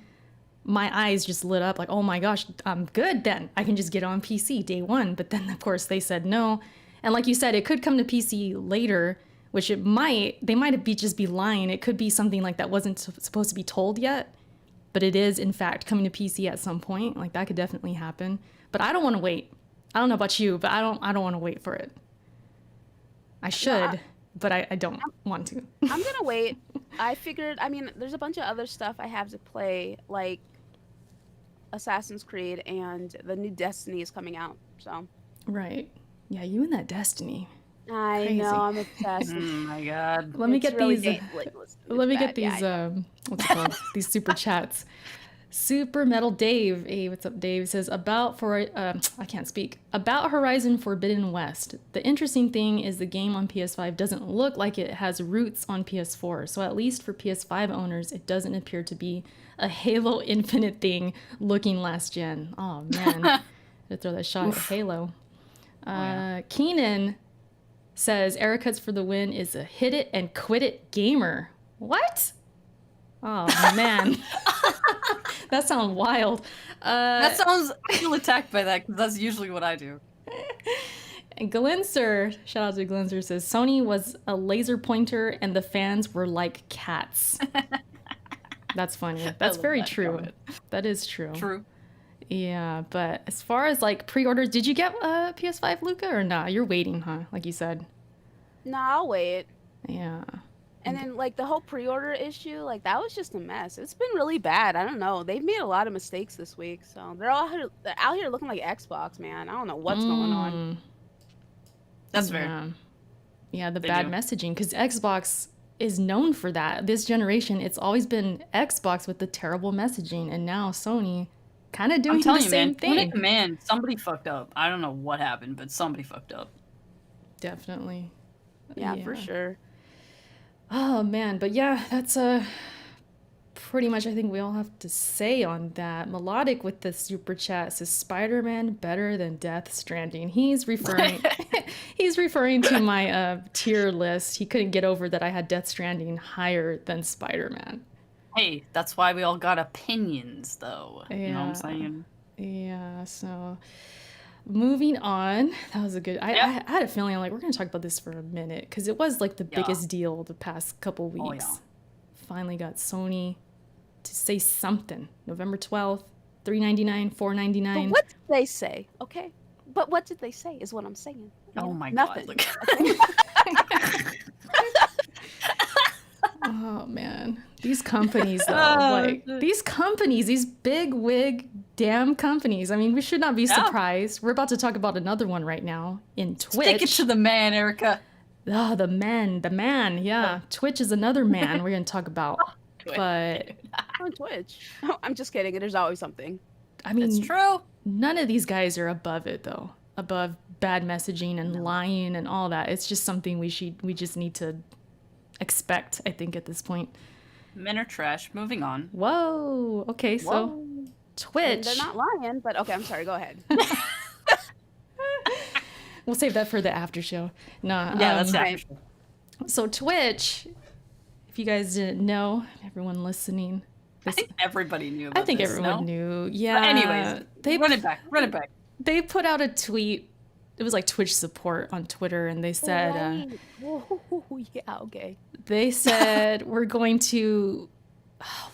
my eyes just lit up like, oh my gosh, I'm good then. I can just get on PC day one. But then, of course, they said no. And like you said, it could come to PC later, which they might just be lying. It could be something like that wasn't supposed to be told yet, but it is, in fact, coming to PC at some point. Like that could definitely happen. But I don't want to wait. I don't know about you, but I don't want to wait for it. I should, but I don't want to. I'm going to wait. I figured, there's a bunch of other stuff I have to play, like Assassin's Creed and the new Destiny is coming out, so. Right. Yeah, you and that Destiny. I Crazy. know, I'm obsessed. Oh my god. Let me It's get really these. listen, Let me it's get bad. Yeah, these. I know. What's it called? These super chats. Super Metal Dave. Hey, what's up, Dave? Says I can't speak. About Horizon Forbidden West. The interesting thing is the game on PS5 doesn't look like it has roots on PS4. So at least for PS5 owners, it doesn't appear to be a Halo Infinite thing looking last gen. Oh man, to throw that shot at Halo. Keenan says Eric for the win is a hit it and quit it gamer. What? Oh man, that sounds wild. I feel attacked by that because that's usually what I do. And Glinser, shout out to Glinser, says Sony was a laser pointer and the fans were like cats. That's funny. That's very true. Comment. That is true. True. Yeah, but as far as like pre-orders, did you get a PS5, Luca, or nah? You're waiting, huh? Like you said. No, I'll wait. Yeah. And then, like, the whole pre-order issue, like, that was just a mess. It's been really bad. I don't know. They've made a lot of mistakes this week. So they're out here looking like Xbox, man. I don't know what's going on. That's fair. Yeah, the bad messaging. Because Xbox is known for that. This generation, it's always been Xbox with the terrible messaging. And now Sony kind of doing the same thing. Man, somebody fucked up. I don't know what happened, but somebody fucked up. Definitely. Yeah, for sure. Oh man, but yeah, that's pretty much I think we all have to say on that. Melodic with the super chat says Spider-Man better than Death Stranding. He's referring to my tier list. He couldn't get over that I had Death Stranding higher than Spider-Man. Hey, that's why we all got opinions though. Yeah. You know what I'm saying? Yeah, so moving on, that was a good. I had a feeling I'm like we're gonna talk about this for a minute because it was like the biggest deal the past couple weeks. Oh, yeah. Finally got Sony to say something. November 12th, $399, $499. But what did they say? Okay, but what did they say? Is what I'm saying. Oh my Nothing. god! Oh man, these companies though, these big wig damn companies. I mean, we should not be surprised. We're about to talk about another one right now in Twitch. Stick it to the man, Erica. Oh, the man. Yeah, Twitch is another man we're gonna talk about. But on Twitch, oh, I'm just kidding. There's always something. I mean, it's true. None of these guys are above it though. Above bad messaging and lying and all that. It's just something we just need to expect, I think, at this point. Men are trash. Moving on. Whoa. Okay, so Twitch. I mean, they're not lying, but okay, I'm sorry. Go ahead. We'll save that for the after show. No. Yeah, that's right. So Twitch, if you guys didn't know, everyone listening. I think everybody knew about this. I think everyone knew. Yeah. But anyways, run it back. They put out a tweet. It was like Twitch support on Twitter, and they said, yeah, okay. They said, we're going to,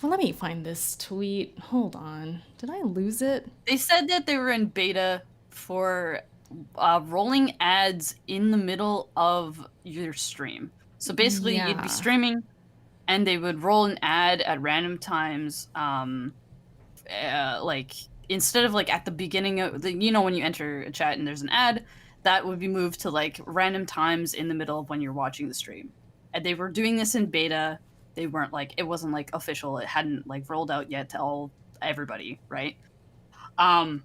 well, let me find this tweet. Hold on. Did I lose it? They said that they were in beta for rolling ads in the middle of your stream. So basically, you'd be streaming, and they would roll an ad at random times, like, instead of like at the beginning of when you enter a chat and there's an ad, that would be moved to like random times in the middle of when you're watching the stream. And they were doing this in beta. They weren't like, it wasn't like official. It hadn't like rolled out yet to everybody, right? And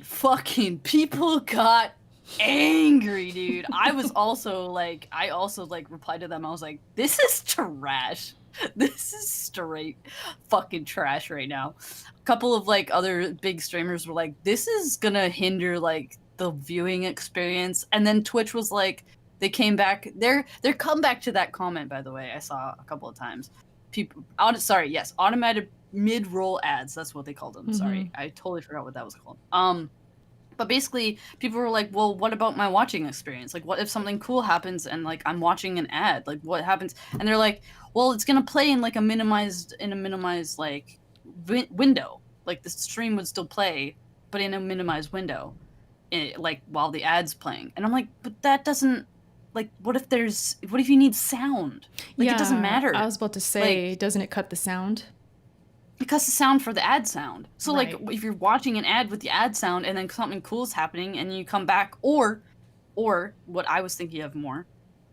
fucking people got angry, dude. I also replied to them. I was like, this is trash. This is straight fucking trash right now. A couple of like other big streamers were like, this is gonna hinder like the viewing experience. And then Twitch was like, they came back. Their comeback to that comment, by the way, I saw a couple of times. Automated mid-roll ads. That's what they called them. Mm-hmm. Sorry, I totally forgot what that was called. But basically, people were like, well, what about my watching experience? Like, what if something cool happens and, like, I'm watching an ad? Like, what happens? And they're like, well, it's going to play in, like, a minimized, like, window. Like, the stream would still play, but in a minimized window, like, while the ad's playing. And I'm like, but that doesn't, like, what if you need sound? Like, it doesn't matter. I was about to say, like, doesn't it cut the sound? It cuts the sound for the ad sound. So, right. Like, if you're watching an ad with the ad sound and then something cool's happening and you come back, or Or what I was thinking of more,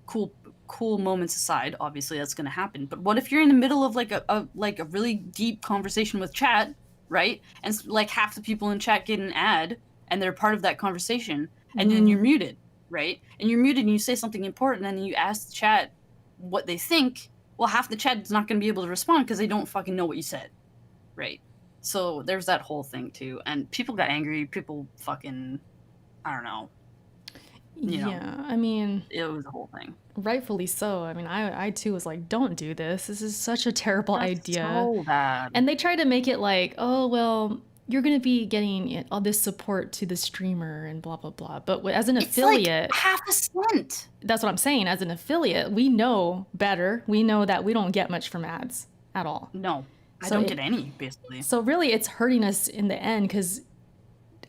cool moments aside, obviously that's going to happen. But what if you're in the middle of like a really deep conversation with chat, right? And like half the people in chat get an ad and they're part of that conversation, and then you're muted, right? And you're muted and you say something important and then you ask the chat what they think. Well, half the chat is not going to be able to respond because they don't fucking know what you said, right? So there's that whole thing too. And people got angry. People fucking, I don't know. You know, Yeah, I mean, it was a whole thing. Rightfully so. I mean, I too was like, don't do this. This is such a terrible idea. So bad. And they tried to make it like, oh, well, you're going to be getting all this support to the streamer and blah, blah, blah. But as an affiliate, like half a cent. That's what I'm saying. As an affiliate, we know better. We know that we don't get much from ads at all. No, I don't get any, basically. So really, it's hurting us in the end because,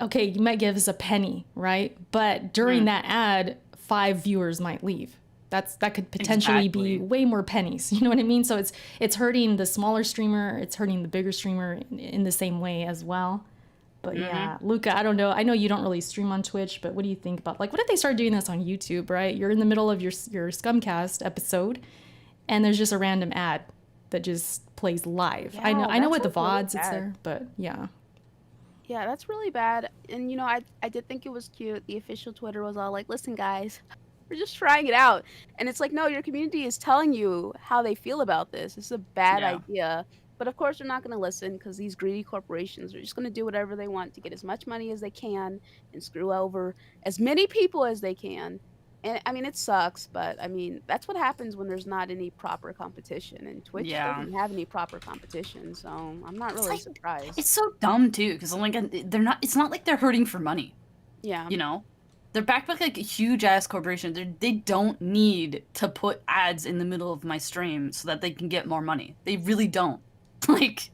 okay, you might give us a penny, right? But during that ad, 5 viewers might leave. That could potentially be way more pennies. You know what I mean? So it's hurting the smaller streamer. It's hurting the bigger streamer in the same way as well. But yeah, Luca, I don't know. I know you don't really stream on Twitch, but what do you think about, like, what if they start doing this on YouTube, right? You're in the middle of your Scumcast episode, and there's just a random ad that just plays live. Yeah, I know with the VODs it's there, but yeah. Yeah, that's really bad. And, you know, I did think it was cute. The official Twitter was all like, listen, guys, we're just trying it out. And it's like, no, your community is telling you how they feel about this. It's a bad idea. But of course, they're not going to listen because these greedy corporations are just going to do whatever they want to get as much money as they can and screw over as many people as they can. And I mean, it sucks, but I mean, that's what happens when there's not any proper competition. And Twitch doesn't have any proper competition, so I'm not really surprised. It's so dumb too, because I'm like, they're not. It's not like they're hurting for money. Yeah. You know, they're backed by like a huge ass corporation. They don't need to put ads in the middle of my stream so that they can get more money. They really don't. Like.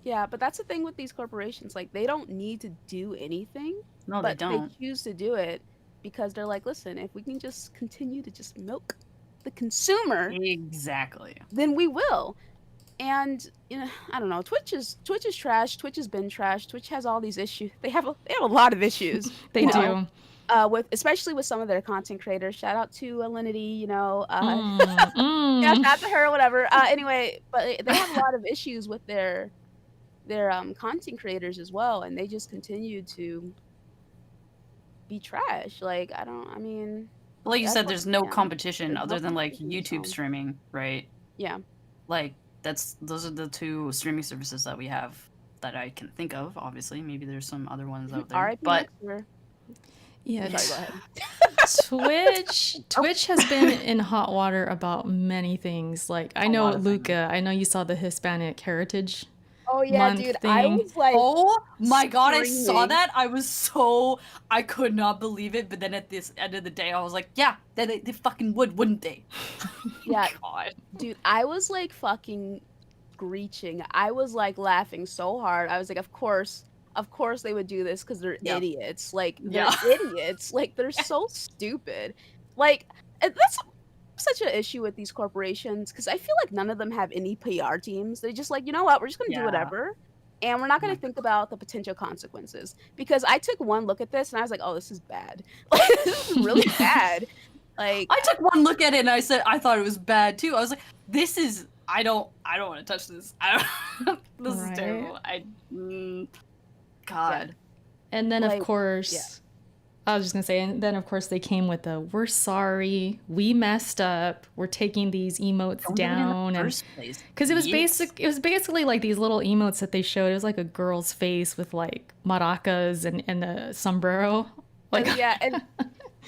Yeah, but that's the thing with these corporations. Like, they don't need to do anything. No, they don't. They choose to do it because they're like, listen, if we can just continue to just milk the consumer, then we will. And you know, I don't know. Twitch is trash. Twitch has been trash. Twitch has all these issues. They have a lot of issues. They do. Especially with some of their content creators. Shout out to Alinity, you know. Yeah, shout out to her, whatever. Anyway, but they have a lot of issues with their content creators as well, and they just continue to be trash. Like, I mean, like you said, there's no competition other than like YouTube streaming, right? Yeah. Like those are the two streaming services that we have that I can think of. Obviously, maybe there's some other ones out there. But yeah, sorry, go ahead. Twitch has been in hot water about many things. Like, I know, Luca, I know you saw the Hispanic Heritage. Oh yeah, dude, I was like, oh my god, I saw that. I could not believe it. But then at this end of the day, I was like, yeah, they fucking would, wouldn't they? Yeah, god, dude, I was like fucking screeching. I was like laughing so hard. I was like, of course they would do this because they're idiots. Like, they're idiots. Like, they're so stupid. Like, that's such an issue with these corporations because I feel like none of them have any PR teams. They're just like, you know what, we're just gonna do whatever, and we're not gonna think about the potential consequences. Because I took one look at this and I was like, oh, this is bad. Like, this is really bad. Like, I took one look at it and I said I thought it was bad too. I was like, this is I don't want to touch this. This is terrible. God. And then of course. I was just gonna say, and then of course they came with the "we're sorry, we messed up, we're taking these emotes down," and because it was basically like these little emotes that they showed. It was like a girl's face with like maracas and a sombrero. Like, and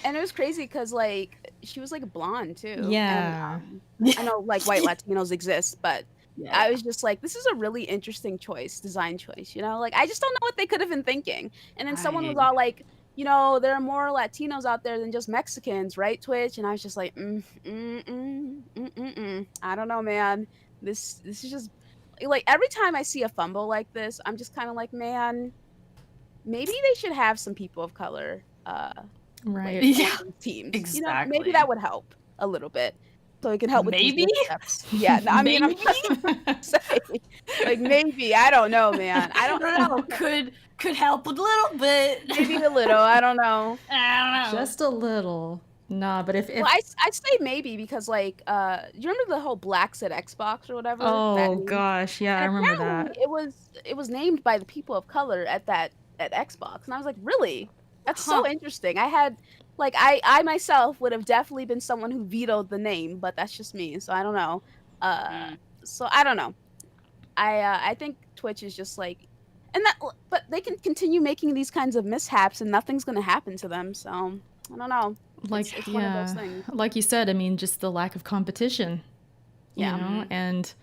it was crazy because like she was like blonde too. Yeah, and, I know like white Latinos exist, but I was just like, this is a really interesting design choice. You know, like I just don't know what they could have been thinking. And then someone was all like, you know, there are more Latinos out there than just Mexicans, right, Twitch? And I was just like, I don't know, man. This is just like every time I see a fumble like this, I'm just kind of like, man, maybe they should have some people of color, right? Like, teams. Exactly. You know, maybe that would help a little bit, so it can help with maybe. These steps. Yeah, no, I mean, I'm just saying, like maybe I don't know, man. I don't know. could help a little bit. Maybe a little. I don't know. I don't know. Just a little. Nah, but if Well, I say maybe because like you remember the whole Blacks at Xbox or whatever that oh name? gosh, yeah, I And remember apparently that. it was named by the people of color at Xbox, and I was like, really? That's so interesting. I had like I myself would have definitely been someone who vetoed the name, but that's just me, so I don't know. So I don't know. I think Twitch is just like, and that, but they can continue making these kinds of mishaps, and nothing's gonna happen to them. So I don't know. Like, It's one of those yeah, things. like you said, I mean, just the lack of competition, Yeah. you know, and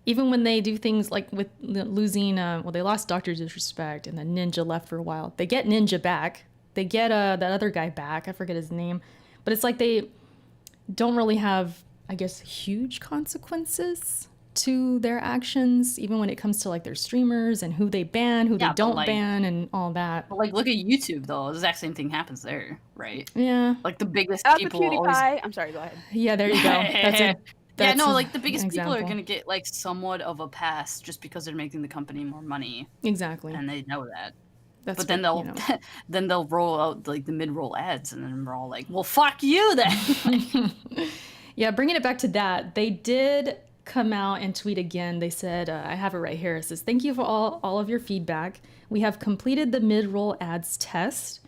even when they do things like with losing, well, they lost Doctor Disrespect and then Ninja left for a while. They get Ninja back. They get that other guy back. I forget his name, but it's like they don't really have, I guess, huge consequences to their actions, even when it comes to like their streamers and who they ban, who they don't like, ban, and all that. But like, look at YouTube though. The exact same thing happens there, right? Yeah. Like the biggest Out the people PewDiePie. always. I'm sorry. Go ahead. Yeah, there you go. Yeah, no, like the an biggest people are example. gonna get like somewhat of a pass just because they're making the company more money, Exactly. and they know that. That's But then what, they'll you know. then they'll roll out like the mid-roll ads, and then we're all like, "Well, fuck you then." Yeah, bringing it back to that, they did come out and tweet again. They said, I have it right here. It says, "Thank you for all of your feedback. We have completed the mid-roll ads test.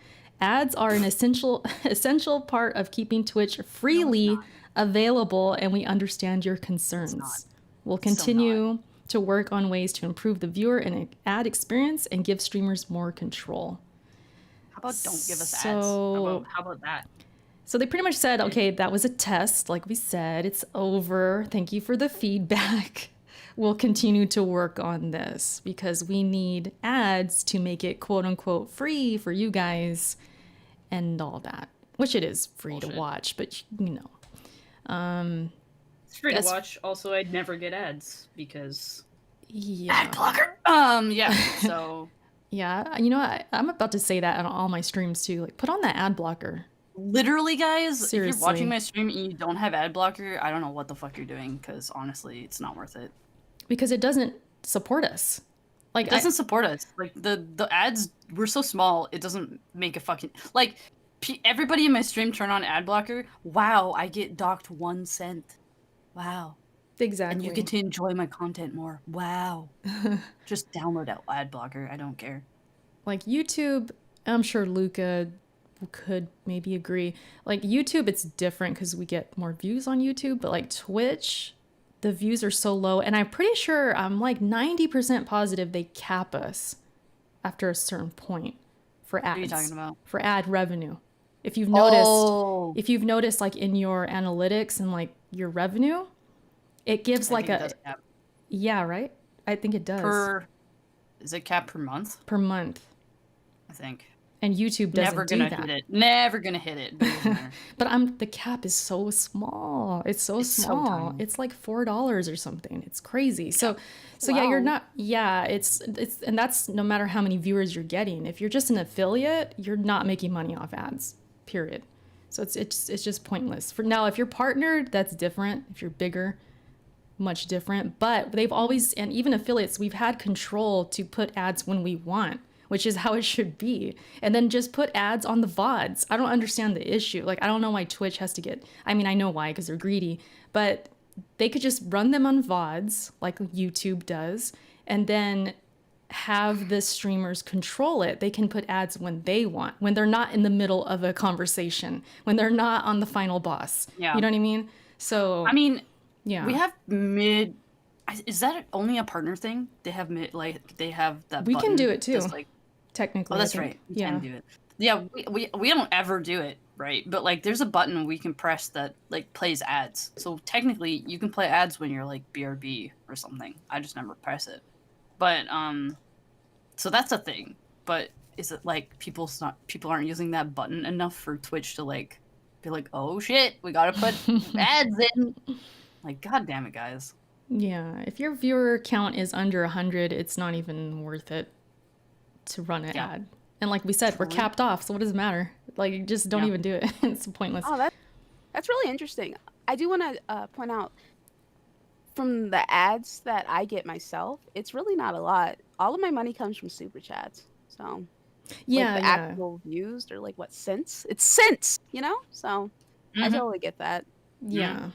Ads are an essential part of keeping Twitch freely available, and we understand your concerns. We'll continue to work on ways to improve the viewer and ad experience and give streamers more control." How about don't give us ads? So- How about that? So they pretty much said, okay, that was a test. Like we said, it's over. Thank you for the feedback. We'll continue to work on this because we need ads to make it quote unquote free for you guys and all that, which it is free to watch, but you know. It's free to watch. Also, I'd never get ads because Yeah. Ad blocker. Yeah. So Yeah, you know, I'm about to say that on all my streams too. Like, put on that ad blocker. literally, guys, if Seriously. you're watching my stream and you don't have ad blocker, I don't know what the fuck you're doing. Because honestly, it's not worth it. Because it doesn't support us. Like, It doesn't support us. Like the ads, we're so small. It doesn't make a fucking like. Everybody in my stream turn on ad blocker. Wow, I get docked 1 cent. Wow. exactly. And you get to enjoy my content more. Wow. Just download ad blocker. I don't care. Like YouTube, I'm sure Luca could maybe agree. Like YouTube, it's different because we get more views on YouTube, but like Twitch, the views are so low. And I'm pretty sure, I'm like 90% positive they cap us after a certain point for ads. What are you talking about? For ad revenue. If you've noticed like in your analytics and like your revenue, it gives I like think it a, does cap. yeah, right? I think it does. Is it cap per month? Per month. I think. And YouTube doesn't Never do gonna that. hit it. Never gonna hit it. But the cap is so small. It's so small. tiny. It's like $4 or something. It's crazy. So Wow. yeah, you're not. Yeah, it's and that's no matter how many viewers you're getting. If you're just an affiliate, you're not making money off ads. Period. So it's just pointless. For now, if you're partnered, that's different. If you're bigger, much different. But they've always, and even affiliates, we've had control to put ads when we want, which is how it should be. And then just put ads on the VODs. I don't understand the issue. Like, I don't know why Twitch has to get, I mean, I know why, because they're greedy, but they could just run them on VODs like YouTube does, and then have the streamers control it. They can put ads when they want, when they're not in the middle of a conversation, when they're not on the final boss. Yeah. You know what I mean? So, I mean, yeah. we have mid. Is that only a partner thing? They have mid, like they have that. We can button do it too. that's like, Technically. oh, that's I think. right. We Yeah. can do it. Yeah, we don't ever do it, right? But like, there's a button we can press that like plays ads. So technically, you can play ads when you're like BRB or something. I just never press it. But so that's a thing. But is it like people aren't using that button enough for Twitch to like be like, oh shit, we gotta put ads in? Like, god damn it, guys. Yeah, if your viewer count is under 100, it's not even worth it to run an ad. And like we said, we're capped off, so what does it matter? Like, just don't even do it. It's pointless. Oh, that's really interesting. I do want to point out from the ads that I get myself, it's really not a lot. All of my money comes from super chats. So Yeah, like the yeah. actual views or like what cents? It's cents, you know? So I totally get that. Yeah.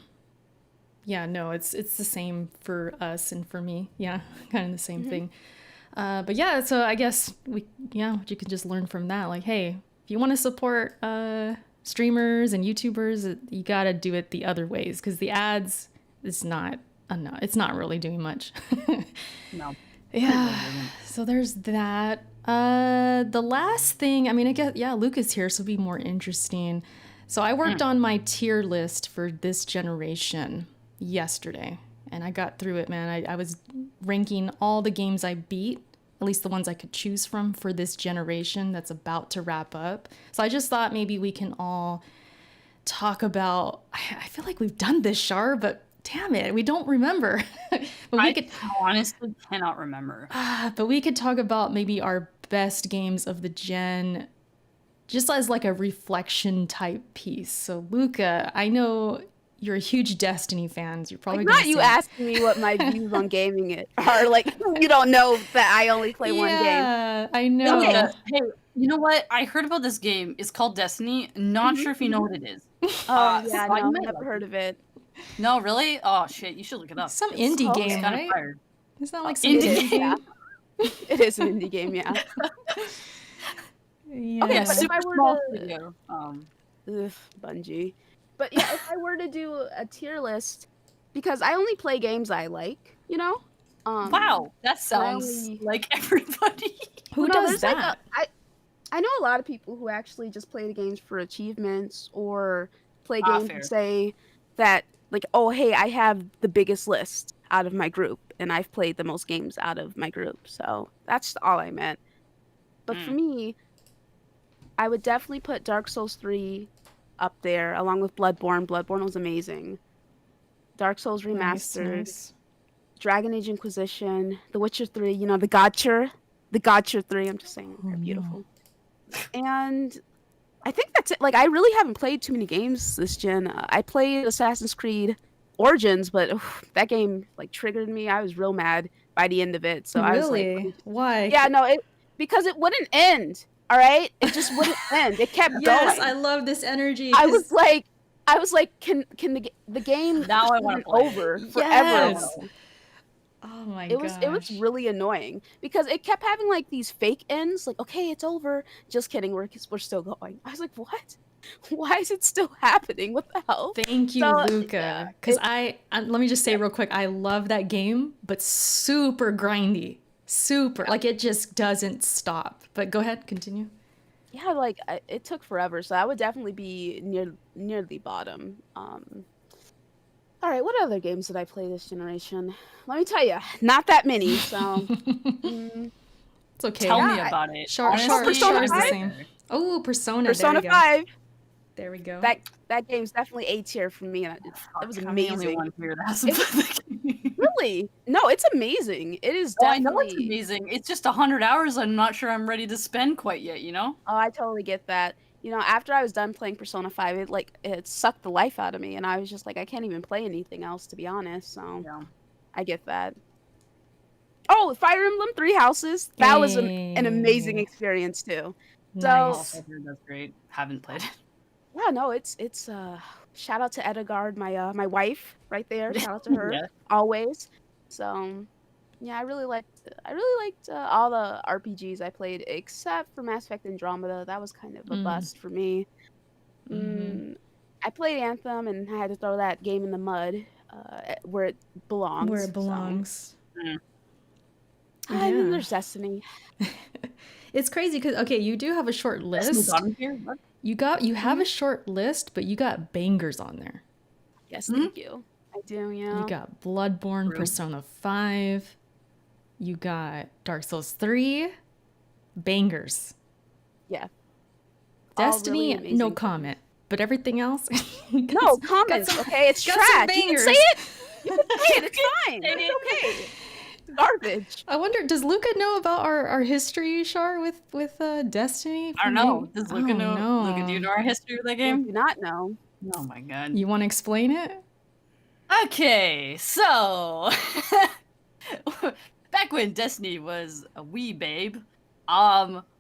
Yeah, no, it's the same for us and for me. Yeah, kind of the same thing. But yeah, so I guess you can just learn from that. Like, hey, if you want to support streamers and YouTubers, you gotta do it the other ways because the ads is not enough. It's not really doing much. No. Yeah. So there's that. The last thing, I mean, I guess Luca's here, so it'll be more interesting. So I worked on my tier list for this generation yesterday, and I got through it, man. I was ranking all the games I beat, at least the ones I could choose from for this generation that's about to wrap up. So I just thought maybe we can all talk about, I feel like we've done this, Shar, but damn it, we don't remember. But I honestly cannot remember. But we could talk about maybe our best games of the gen just as like a reflection type piece. So Luca, I know you're a huge Destiny fan. You're probably Like, not you asking me what my views on gaming are. Like, you don't know that I only play one game. Yeah, I know. Hey, you know what? I heard about this game. It's called Destiny. Not sure if you know what it is. Oh, so yeah, I no, might never like heard it. of it. No, really? Oh shit! You should look it up. Some It's indie game, kind of right? fire. It's not like some Indie It is, game. yeah. It is an indie game, yeah. Yeah. Okay, but if super I were small to- studio. Ugh, Bungie. But yeah, if I were to do a tier list, because I only play games I like, you know? Wow, that sounds only- like everybody. Who No, does there's that? I know a lot of people who actually just play the games for achievements or play Ah, games fair. and say that, like, oh, hey, I have the biggest list out of my group, and I've played the most games out of my group. So that's all I meant. But for me, I would definitely put Dark Souls 3 up there, along with Bloodborne. Bloodborne was amazing. Dark Souls Remastered, Nice. Dragon Age Inquisition, The Witcher 3, you know, the Gotcha 3, I'm just saying, they're no. beautiful. And I think that's it. Like, I really haven't played too many games this gen. I played Assassin's Creed Origins, but that game, like, triggered me. I was real mad by the end of it. So I was like, Really? Why? yeah, no, because it wouldn't end. All right, it just wouldn't end. It kept Yes, going. I love this energy. I 'cause- was like, can the game Now I wanna isn't play it. over forever? Yes. Oh my It was really annoying because it kept having like these fake ends. Like, okay, it's over. Just kidding. We're still going. I was like, what? Why is it still happening? What the hell? Thank you, So, Luca. Because let me just say real quick, I love that game, but super grindy. Super. Like, it just doesn't stop. But go ahead, continue. Yeah, like it took forever. So I would definitely be near the bottom. All right, what other games did I play this generation? Let me tell you, not that many. So It's okay. Tell me Yeah, about it. Shar's Persona the 5? same. Oh, Persona. Persona there we go. 5. There we go. That game's definitely A tier for me. And that was I'm the only amazing. one here that hasn't played the game. Really? No, it's amazing. It is Oh, I definitely. know it's amazing. It's just 100 hours. I'm not sure I'm ready to spend quite yet. You know? Oh, I totally get that. You know, after I was done playing Persona 5, it sucked the life out of me, and I was just like, I can't even play anything else, to be honest. So Yeah. I get that. Oh, Fire Emblem Three Houses. That was an amazing Hey. experience too. Nice. Oh, that's great. Haven't played it. Yeah, no, it's shout out to Edegard, my wife right there. Shout out to her Yeah. always. So yeah, I really liked all the RPGs I played except for Mass Effect Andromeda. That was kind of a bust for me. I played Anthem and I had to throw that game in the mud where it belongs. Where it belongs. And then Yeah. there's Destiny. It's crazy because, okay, you do have a short list. Bottom here? What? You have a short list, but you got bangers on there. Yes, thank you. I do, yeah. You got Bloodborne, True. Persona 5. You got Dark Souls 3. Bangers. Yeah. Destiny, really no amazing. comment. But everything else? No comments, okay? It's got some trash. You can bangers. say it. You can say it. It's fine. It's okay. Garbage. I wonder, does Luca know about our history, Shar, with Destiny? I don't know. Does Luca know? No. Luca, do you know our history with that I game? do not know. Oh my god. You want to explain it? Okay, so back when Destiny was a wee babe,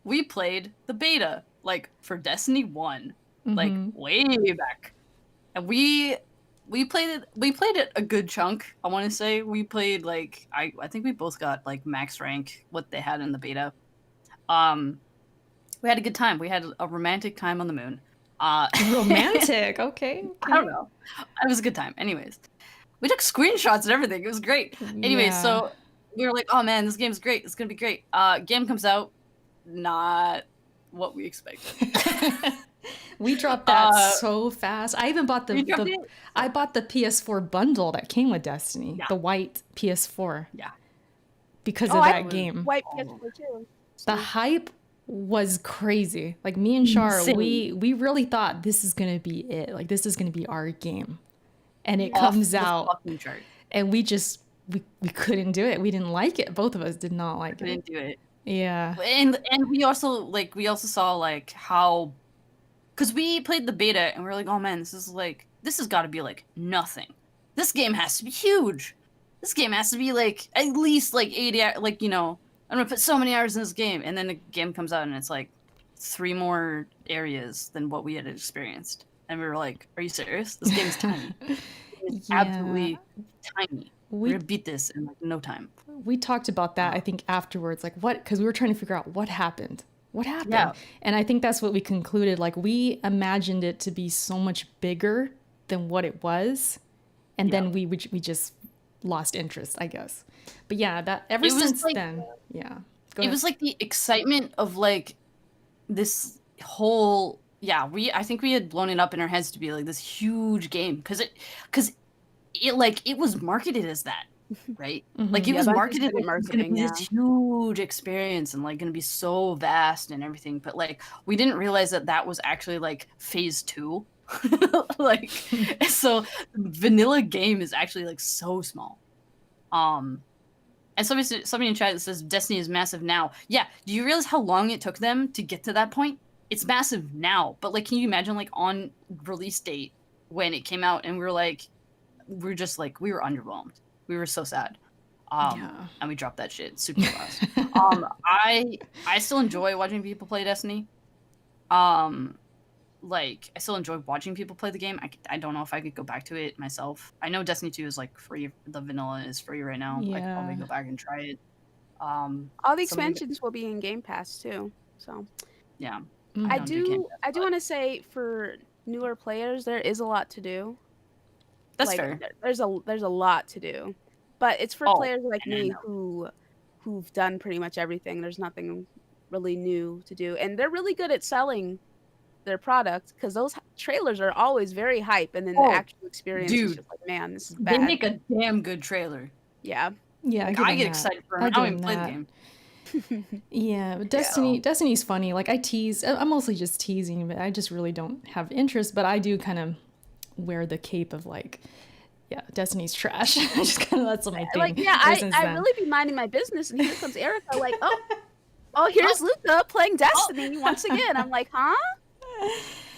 we played the beta, like, for Destiny 1, like, Mhm. way back. And we played it a good chunk, I want to say. We played, like, I think we both got, like, max rank, what they had in the beta. We had a good time. We had a romantic time on the moon. Romantic. Okay. I don't know. It was a good time. Anyways, we took screenshots and everything. It was great. Anyways, Yeah. so we were like, oh man, this game's great. It's gonna be great. Game comes out, not what we expected. We dropped that so fast. I even bought I bought the PS4 bundle that came with Destiny, Yeah. the white PS4. Yeah. Because of I that game. White PS4 too. The hype was crazy. Like me and Char, we really thought this is gonna be it. Like this is gonna be our game. And it comes out and we couldn't do it. We didn't like it. Both of us did not like it. Didn't do it. Yeah. And we also saw like how, because we played the beta and we were like, oh man, this has got to be like nothing. This game has to be huge. This game has to be like at least like 80 hours, like, you know, I'm gonna put so many hours in this game. And then the game comes out and it's like 3 more areas than what we had experienced. And we were like, are you serious? This game's tiny. It's absolutely tiny. We're gonna beat this in like no time. We talked about that, I think, afterwards. Like, what? Because we were trying to figure out what happened. What happened? Yeah. And I think that's what we concluded. Like, we imagined it to be so much bigger than what it was. And then we just lost interest, I guess. But yeah, that ever since then, yeah. It was like the excitement of like this whole, I think we had blown it up in our heads to be like this huge game because it was marketed as that, right? Like it was marketed as it's gonna be this huge experience and like gonna be so vast and everything, but like we didn't realize that was actually like phase 2. Like, so vanilla game is actually like so small. And somebody in chat says Destiny is massive now. Yeah, do you realize how long it took them to get to that point? It's massive now, but like, can you imagine like on release date when it came out and we were underwhelmed. We were so sad. And we dropped that shit super fast. I still enjoy watching people play Destiny. Like, I still enjoy watching people play the game. I don't know if I could go back to it myself. I know Destiny 2 is like free. The vanilla is free right now. I could probably go back and try it. All the expansions will be in Game Pass too. So yeah, I do want to say for newer players, there is a lot to do. That's fair. There's a lot to do, but it's for players like me who've done pretty much everything. There's nothing really new to do, and they're really good at selling their product because those trailers are always very hype, and then the actual experience is just like, man, this is bad. They make a damn good trailer. Yeah. Like, I get excited for them. I don't even play the game. Yeah, but Destiny's funny. Like I tease. I'm mostly just teasing, but I just really don't have interest. But I do kind of wear the cape of like, Destiny's trash. Just kind of that's my thing. Like, I really be minding my business, and here comes Erica. Like, oh, here's Luca playing Destiny once again. I'm like, huh?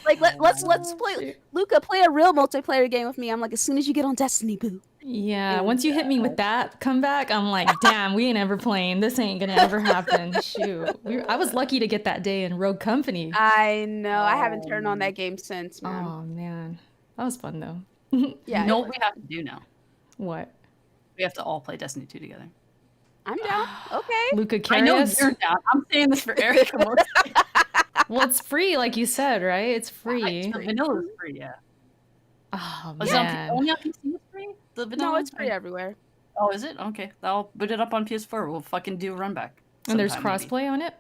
Like, let's play. Luca, play a real multiplayer game with me. I'm like, as soon as you get on Destiny, boo. Yeah, once you hit me with that comeback, I'm like, damn, we ain't ever playing. This ain't gonna ever happen. Shoot, I was lucky to get that day in Rogue Company. I know. I haven't turned on that game since, man. Oh man, that was fun though. Yeah. You know what we have to do now? What? We have to all play Destiny 2 together. I'm down. Okay. Luca Carius. I know you're down. I'm saying this for Erica. Well, it's free, like you said, right? It's free. The vanilla is free, yeah. Oh, man. Only on PC it's free? The vanilla? No, it's free everywhere. Oh, is it? Okay. I'll put it up on PS4. We'll fucking do a run back. And there's crossplay on it?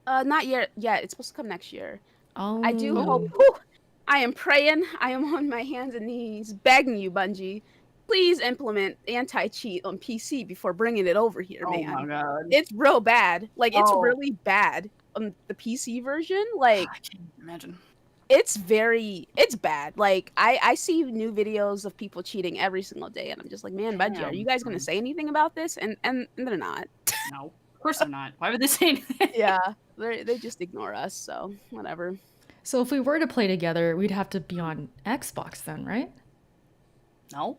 Not yet. Yeah, it's supposed to come next year. Oh. I do hope. I am praying. I am on my hands and knees, begging you, Bungie. Please implement anti-cheat on PC before bringing it over here, man. Oh my god. It's real bad. Like, it's really bad. The PC version, like, I can't imagine. It's bad. Like, I see new videos of people cheating every single day, and I'm just like, man, Bungie, are you guys going to say anything about this? And they're not. No, of course they're not. Why would they say anything? Yeah, they just ignore us, so whatever. So if we were to play together, we'd have to be on Xbox then, right? No.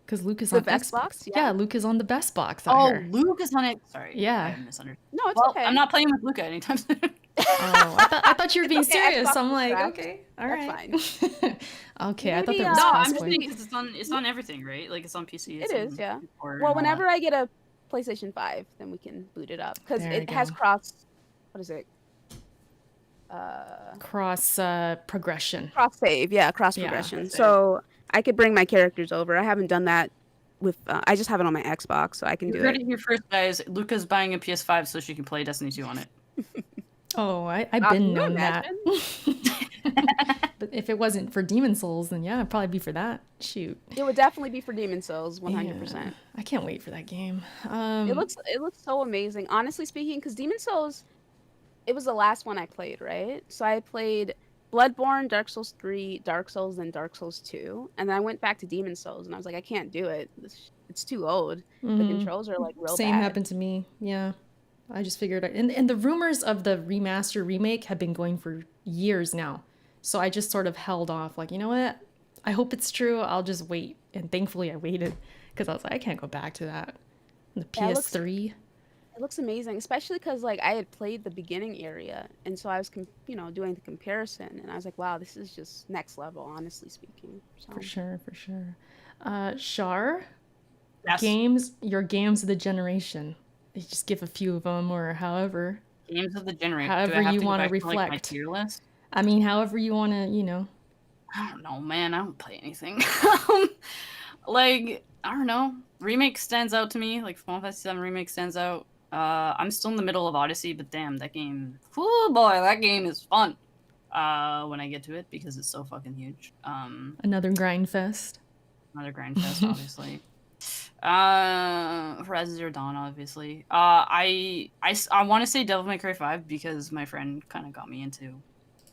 Because Luke is The on best Xbox. box? Yeah, Yeah. Luke is on the best box. I Oh, heard. Luke is on it. Sorry, Yeah. I misunderstood. No, it's Well, okay. I'm not playing with Luca anytime soon. Oh, I thought you were being okay, serious. Xbox I'm is like, trash. okay, all That's right. Okay, I thought Maybe, that was No, I'm just cosplay. saying because it's on everything, right? Like it's on PC. It's It is, on yeah. PS4 Well, and all that. whenever I get a PlayStation 5, then we can boot it up because There it we has go. what is it? Cross progression. Cross save, yeah, cross Yeah. progression. Cross save. So I could bring my characters over. I haven't done that with. I just have it on my Xbox, so I can You do heard it. it here first, guys. Luca's buying a PS5 so she can play Destiny 2 on it. Oh, I've Can been you known that. imagine? But if it wasn't for Demon Souls, then yeah, it'd probably be for that. Shoot. It would definitely be for Demon Souls, 100%. Yeah, I can't wait for that game. It looks so amazing. Honestly speaking, because Demon Souls, it was the last one I played, right? So I played Bloodborne, Dark Souls 3, Dark Souls, then Dark Souls 2, and then I went back to Demon Souls, and I was like, I can't do it. It's too old. The Mhm. controls are like real Same bad. happened to me. Yeah. I just figured, and the rumors of the remaster remake have been going for years now. So I just sort of held off, like, you know what? I hope it's true. I'll just wait. And thankfully I waited because I was like, I can't go back to that. The Yeah, it looks- PS3. It looks amazing, especially because like I had played the beginning area, and so I was, doing the comparison, and I was like, wow, this is just next level, honestly speaking. So. For sure, for sure. Shar, Yes. your games of the generation. You just give a few of them or however. Games of the generation. However Do I have you to go wanna back to, like, my reflect. tier list? I mean, however you want to, I don't know, man. I don't play anything. Like, I don't know. Remake stands out to me. Like, Final Fantasy VII Remake stands out. I'm still in the middle of Odyssey, but damn, that game. Oh boy, that game is fun. When I get to it because it's so fucking huge. Another grind fest. Another grind fest, obviously. Horizon Zero Dawn, obviously. I want to say Devil May Cry 5 because my friend kind of got me into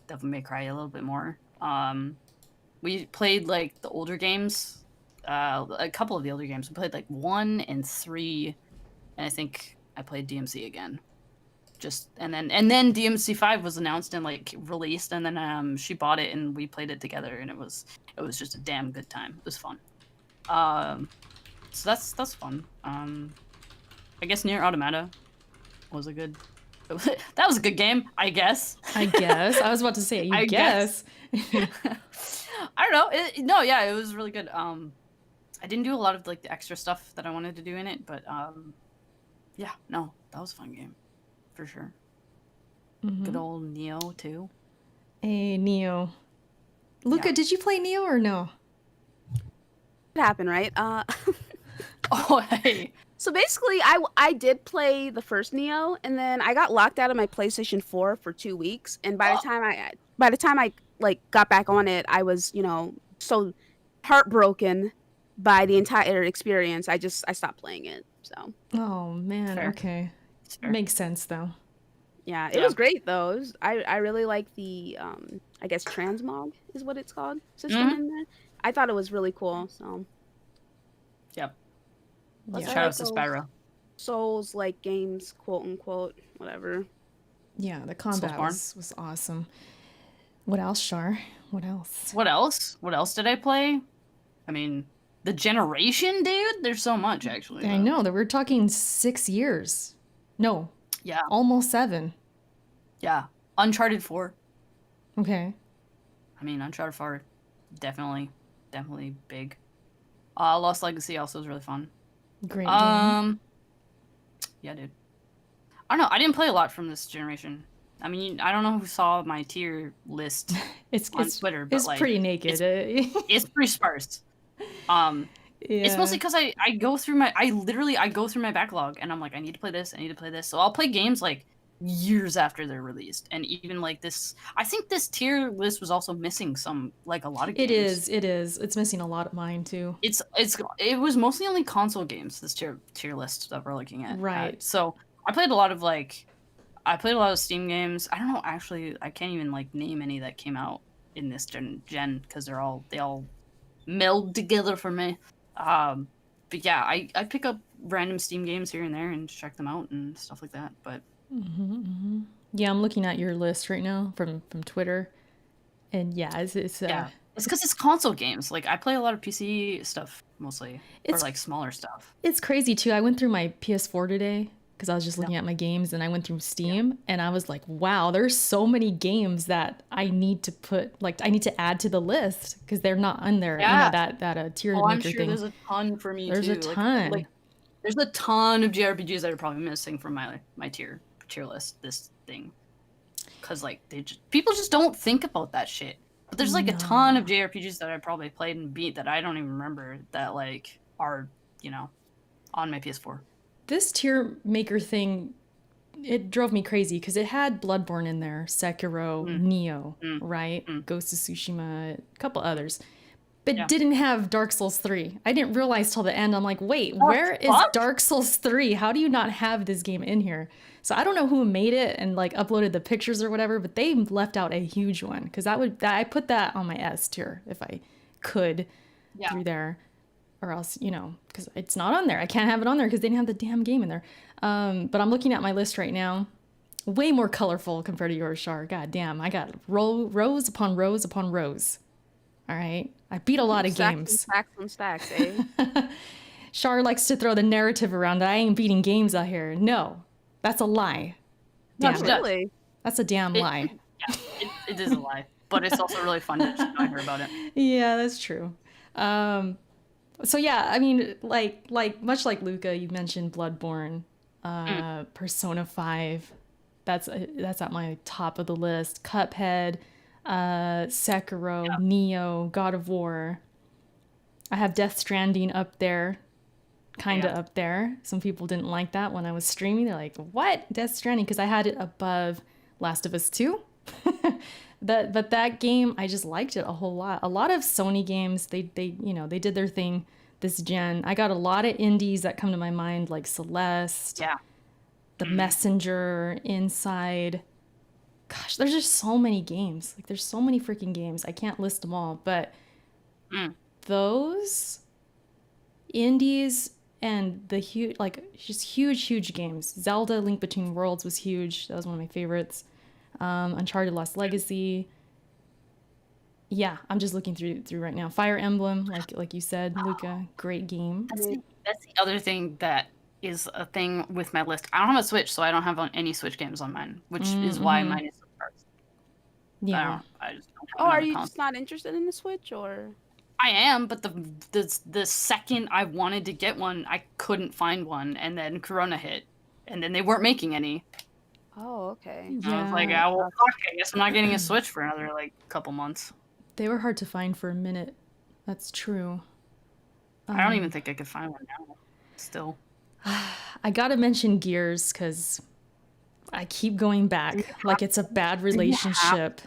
Devil May Cry a little bit more. We played like the older games, a couple of the older games. We played like 1 and 3, and I think I played DMC again. And then DMC 5 was announced and like released, and then she bought it and we played it together, and it was just a damn good time. It was fun. So that's fun. I guess Nier Automata was a good. That was a good game, I guess. I guess. I was about to say, I guess. I don't know. It was really good. I didn't do a lot of like the extra stuff that I wanted to do in it, but yeah, no, that was a fun game, for sure. Good old Neo too. Hey, Neo. Luca, Yeah. did you play Neo or no? It happened, right? Oh hey. So basically, I did play the first Neo, and then I got locked out of my PlayStation 4 for 2 weeks. And by the time I like got back on it, I was so heartbroken by the entire experience. I stopped playing it. So Oh, man. Fair. Okay. It's fair. Makes sense, though. yeah, it Yeah. was great though. I really like the I guess transmog is what it's called system in there. I thought it was really cool. So Yep. Let's Yeah. Shout out to those Spyro. Souls like games, quote unquote, whatever. Yeah, the combat Soulsborne. was awesome. What else, Shar? What else? What else? What else did I play? I mean, the generation, dude. There's so much actually. I know that we're talking 6 years. No, Yeah. almost 7. Yeah. Uncharted 4. Okay. I mean, Uncharted 4, definitely big. Lost Legacy also was really fun. Great game. Yeah, dude. I don't know. I didn't play a lot from this generation. I mean, I don't know who saw my tier list It's on Twitter, but it's like, pretty naked. it's pretty sparse. It's mostly because I go through my backlog and I'm like, I need to play this, I need to play this. So I'll play games like years after they're released, and even like this. I think this tier list was also missing some, like a lot of games. It is. It's missing a lot of mine too. It was mostly only console games. This tier list that we're looking at. Right. So I played a lot of Steam games. I don't know, actually, I can't even like name any that came out in this gen because they all meld together for me. But yeah, I pick up random Steam games here and there and check them out and stuff like that. But Yeah, I'm looking at your list right now from Twitter, and yeah, it's Yeah. It's because it's console games. Like I play a lot of PC stuff mostly, or It's like smaller stuff. it's crazy too. I went through my PS4 today because I was just looking at my games, and I went through Steam, and I was like, wow, there's so many games that I need to I need to add to the list because they're not on there. You know, Yeah. that tier Oh, I'm maker sure thing. there's a ton for me There's too. a ton. Like there's a ton of JRPGs that are probably missing from my tier list. This thing, because like people just don't think about that shit. But there's like a ton of JRPGs that I probably played and beat that I don't even remember that like are on my PS4. This tier maker thing, it drove me crazy because it had Bloodborne in there, Sekiro, Neo, right? Ghost of Tsushima, a couple others. But didn't have Dark Souls 3. I didn't realize till the end. I'm like, wait, where is Dark Souls 3? How do you not have this game in here? So I don't know who made it and like uploaded the pictures or whatever, but they left out a huge one because I put that on my S tier if I could through there, or else because it's not on there. I can't have it on there because they didn't have the damn game in there. But I'm looking at my list right now, way more colorful compared to yours, Shar. God damn, I got rows upon rows upon rows. All right, I beat a lot of games. Stacks and stacks, eh? Shar likes to throw the narrative around that I ain't beating games out here. No, that's a lie. Not Damn, Really? that's a damn lie. Yeah, it is a lie, but it's also really fun to just talk about it. Yeah, that's true. So yeah, I mean, like much like Luca, you mentioned Bloodborne, Persona 5. That's at my top of the list. Cuphead, Sekiro, Neo, God of War. I have Death Stranding up there, kind of up there. Some people didn't like that when I was streaming. They're like, "What? Death Stranding?" Because I had it above Last of Us 2. But that game, I just liked it a whole lot. A lot of Sony games, they did their thing this gen. I got a lot of indies that come to my mind, like Celeste, The Messenger, Inside. Gosh, there's just so many games. Like, there's so many freaking games. I can't list them all, but those indies and the huge games. Zelda: Link Between Worlds was huge. That was one of my favorites. Uncharted: Lost Legacy. Yeah, I'm just looking through right now. Fire Emblem, like you said, Luca, great game. That's the other thing that is a thing with my list. I don't have a Switch, so I don't have any Switch games on mine, which is why mine is so first. Yeah. I just don't have Oh, are another you console. just not interested in the Switch, or? I am, but the second I wanted to get one, I couldn't find one, and then Corona hit, and then they weren't making any. Oh, okay. And I was like, oh, well, fuck, I guess I'm not getting a Switch for another like couple months. They were hard to find for a minute. That's true. I don't even think I could find one now. Still. I gotta mention Gears because I keep going back like it's a bad relationship.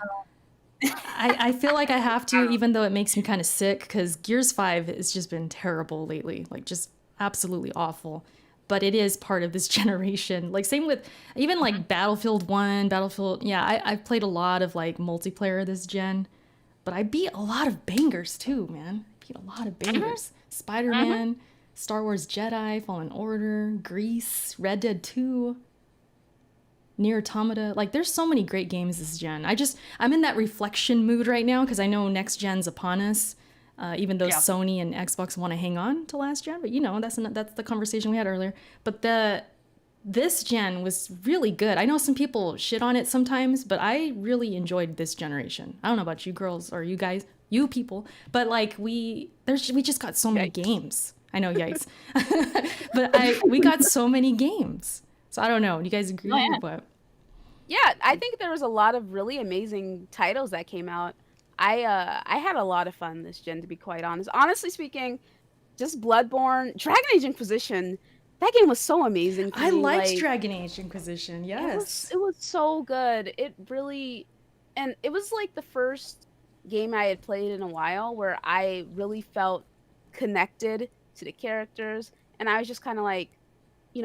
I feel like I have to, even though it makes me kind of sick, because Gears 5 has just been terrible lately, like just absolutely awful. But it is part of this generation. Like same with even like Battlefield 1, I've played a lot of like multiplayer this gen, but I beat a lot of bangers too, man. I beat a lot of bangers. Spider-Man, Star Wars Jedi, Fallen Order, Grease, Red Dead 2, Nier Automata. Like there's so many great games this gen. I'm in that reflection mood right now because I know next gen's upon us. Even though Sony and Xbox want to hang on to last gen, but that's the conversation we had earlier. But this gen was really good. I know some people shit on it sometimes, but I really enjoyed this generation. I don't know about you girls or you guys, you people, but like we just got so many games. I know, yikes, but we got so many games. So I don't know. Do you guys agree? But Yeah, I think there was a lot of really amazing titles that came out. I had a lot of fun this gen, to be quite honest. Honestly speaking, just Bloodborne, Dragon Age Inquisition, that game was so amazing to I me. liked like, Dragon Age Inquisition. Yes, it was so good. It really, and it was like the first game I had played in a while where I really felt connected to the characters, and I was just kind of like,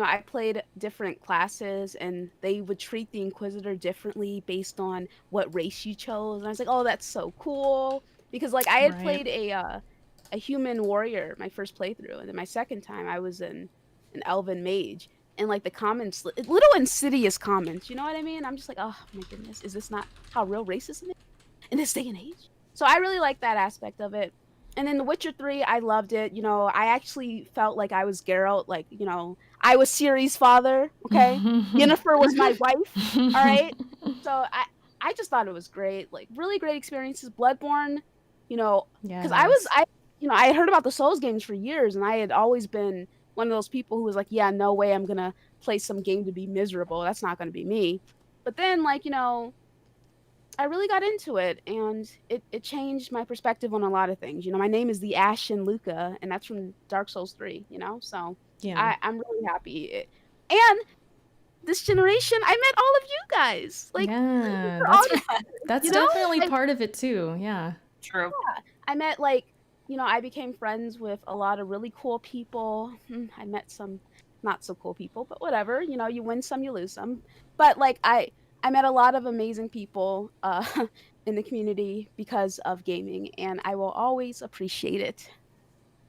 I played different classes and they would treat the Inquisitor differently based on what race you chose. And I was like, oh, that's so cool. Because like I had played a human warrior my first playthrough, and then my second time I was an elven mage. And like the comments, little insidious comments, you know what I mean? I'm just like, oh my goodness, is this not how real racism is in this day and age? So I really like that aspect of it. And then The Witcher 3, I loved it. You know, I actually felt like I was Geralt, like, you know, I was Ciri's father, okay? Yennefer was my wife, all right? So I just thought it was great. Like, really great experiences. Bloodborne, you know, because I had heard about the Souls games for years, and I had always been one of those people who was like, yeah, no way I'm gonna play some game to be miserable. That's not gonna be me. But then, like, you know, I really got into it, and it changed my perspective on a lot of things. You know, my name is the Ashen Luca, and that's from Dark Souls 3, you know? So Yeah. I'm really happy. And this generation, I met all of you guys. Like, Yeah, that's you know? definitely part of it too. Yeah. True. I met, like, you know, I became friends with a lot of really cool people. I met some not so cool people, but whatever. You know, you win some, you lose some. But like I met a lot of amazing people in the community because of gaming, and I will always appreciate it.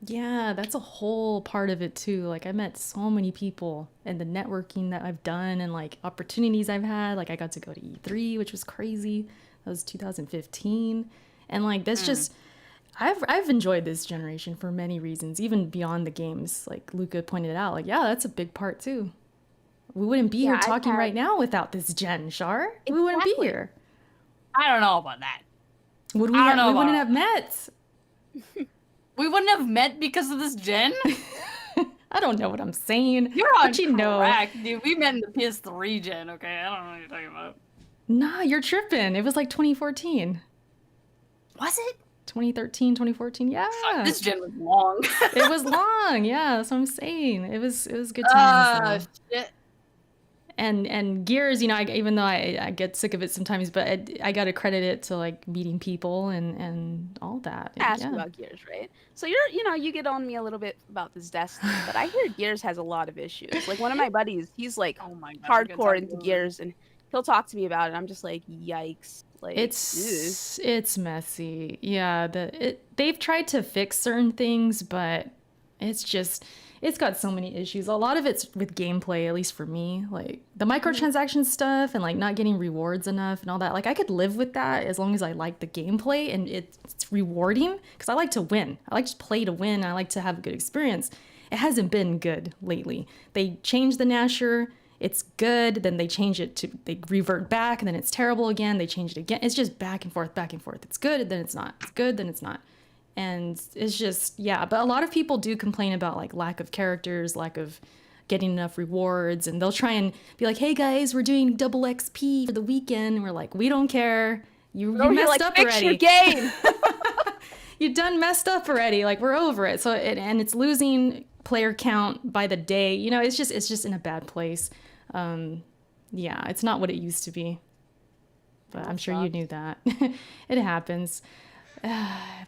Yeah, that's a whole part of it too. Like I met so many people and the networking that I've done and like opportunities I've had. Like I got to go to E3, which was crazy. That was 2015. And like that's just I've enjoyed this generation for many reasons, even beyond the games. Like Luca pointed out, like yeah, that's a big part too. We wouldn't be here talking right now without this gen, Shar. We wouldn't be here. I don't know about that. Would we? We wouldn't have met. We wouldn't have met because of this gen? I don't know what I'm saying. You're on track, dude. We met in the PS3 gen, okay? I don't know what you're talking about. Nah, you're tripping. It was like 2014. Was it? 2013, 2014, yeah. Fuck, this gen was long. It was long, yeah, that's what I'm saying. It was good times. Shit. And Gears, you know, even though I get sick of it sometimes, but I got to credit it to like meeting people and all that. Ask about Gears, right? So you get on me a little bit about this Destiny, but I hear Gears has a lot of issues. Like one of my buddies, he's like hardcore into Gears, and he'll talk to me about it. I'm just like, yikes. Like it's messy. Yeah, they've tried to fix certain things, but it's got so many issues. A lot of it's with gameplay, at least for me. Like the microtransaction stuff and like not getting rewards enough and all that. Like I could live with that as long as I like the gameplay and it's rewarding because I like to win. I like to play to win. I like to have a good experience. It hasn't been good lately. They changed the Nasher. It's good. Then they change it to, they revert back and then it's terrible again. They change it again. It's just back and forth, back and forth. It's good, then it's not. It's good, then it's not. And it's just, yeah, but a lot of people do complain about like lack of characters, lack of getting enough rewards, and they'll try and be like, hey guys, we're doing double XP for the weekend. And we're like, we don't care. You messed up already. Fix your game. You done messed up already. Like we're over it. So and it's losing player count by the day. You know, it's just in a bad place. Yeah, it's not what it used to be. But I'm sure you knew that. It happens.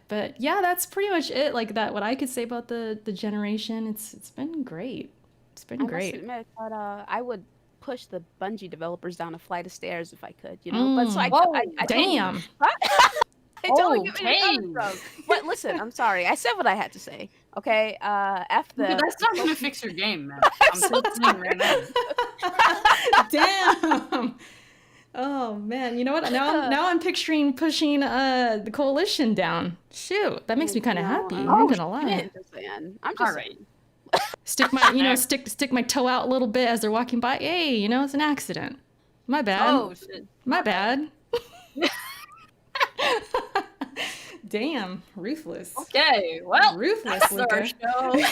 But yeah, that's pretty much it. Like that, what I could say about the generation. It's been great. It's been great. I must admit, but I would push the Bungie developers down a flight of stairs if I could, you know. But so I damn. I totally get where you're coming from. But listen, I'm sorry. I said what I had to say. Okay, F the. Dude, that's not gonna fix your game, man. I'm so right now. Damn. Oh man, you know what? Now I'm picturing pushing the coalition down. Shoot, that makes me kind of happy. I'm not gonna lie. I'm just all right. Stick my stick my toe out a little bit as they're walking by. Hey, you know, it's an accident. My bad. Oh shit. My bad. Damn, ruthless. Okay, well, ruthless. That's our show.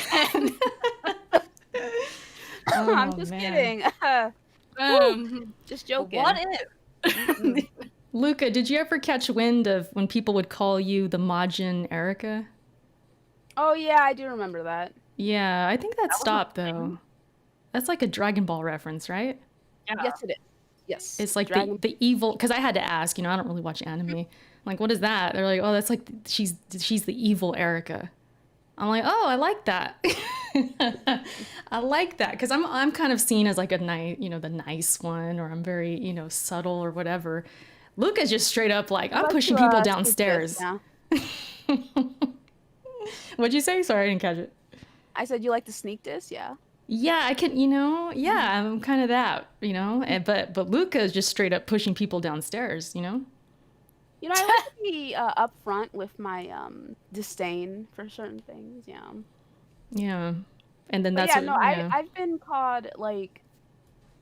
I'm just kidding. Just joking. What if? Luca, did you ever catch wind of when people would call you the Majin Erica? Oh yeah, I do remember that. Yeah, I think that stopped though. That's like a Dragon Ball reference, right? Yeah. Yes, it is. Yes. It's like the evil, because I had to ask, you know, I don't really watch anime. I'm like, what is that? They're like, oh, that's like, she's the evil Erica. I'm like, oh, I like that. I like that because I'm kind of seen as like a nice, you know, the nice one, or I'm very, you know, subtle or whatever. Luca's just straight up like, I'm pushing people downstairs. What'd you say? Sorry, I didn't catch it. I said you like to sneak diss, yeah. Yeah, I can, you know, yeah, I'm kind of that, you know, but Luca is just straight up pushing people downstairs, you know. You know, I like to be upfront with my disdain for certain things. Yeah. Yeah. And then But that's yeah, what, no, yeah. I've been called like,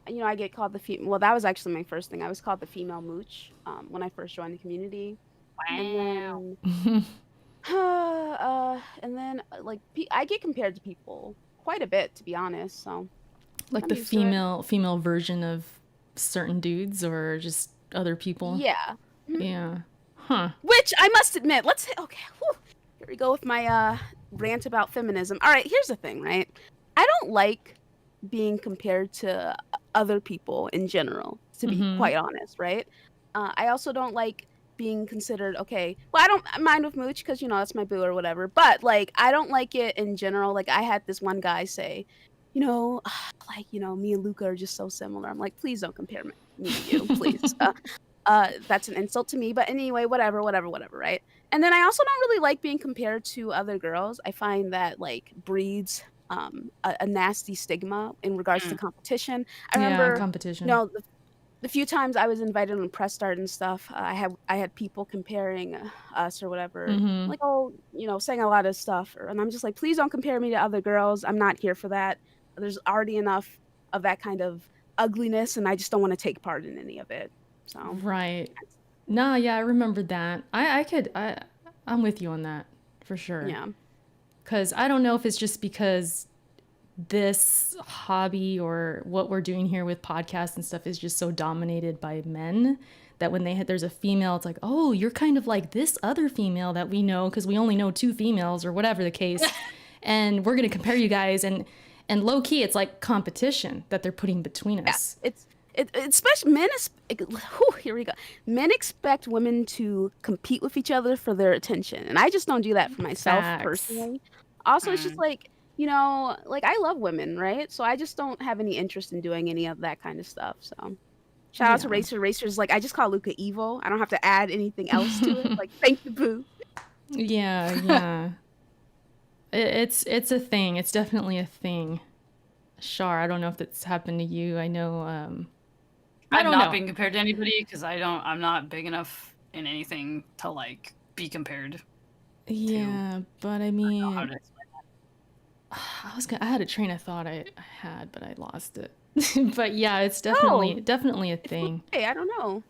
I get called the well, that was actually my first thing. I was called the female mooch when I first joined the community, and Wow. then like I get compared to people quite a bit, to be honest. So Like I'm the used to it. female version of certain dudes or just other people. Yeah. Mhm. Yeah. Huh. Which I must admit, okay, whew, here we go with my rant about feminism. All right, here's the thing, right? I don't like being compared to other people in general, to be Mm-hmm. quite honest, right? I also don't like being considered okay. Well, I don't mind with Mooch because that's my boo or whatever. But like, I don't like it in general. Like, I had this one guy say, me and Luca are just so similar. I'm like, please don't compare me to you, please. That's an insult to me. But anyway, whatever, right? And then I also don't really like being compared to other girls. I find that like breeds a nasty stigma in regards to Mm. competition. I Yeah, remember, competition. the few times I was invited on press start and stuff, I had people comparing us or whatever, Mm-hmm. like, oh, saying a lot of stuff, and I'm just like, please don't compare me to other girls. I'm not here for that. There's already enough of that kind of ugliness, and I just don't want to take part in any of it. So Right. No, yeah, I remembered that. I'm with you on that for sure. yeah, Because I don't know if it's just because this hobby or what we're doing here with podcasts and stuff is just so dominated by men that when there's a female, it's like, oh, you're kind of like this other female that we know because we only know two females or whatever the case, and we're gonna compare you guys and low key, it's like competition that they're putting between yeah. us. It's especially men. Whew, here we go. Men expect women to compete with each other for their attention, and I just don't do that for myself Facts. personally. Also, it's just Mm. like like I love women, right? So I just don't have any interest in doing any of that kind of stuff. So shout out to Yeah. Racer. Racer's like, I just call Luca evil. I don't have to add anything else to it. Like, thank you, boo. Yeah, yeah. It's a thing. It's definitely a thing. Shar, I don't know if that's happened to you. I know I I'm don't not know. being compared to anybody because I'm not big enough in anything to like be compared. Yeah, but I How mean, to explain I had a train of thought I had, but I lost it. But yeah, it's Oh, definitely a it flew thing. away. I don't know.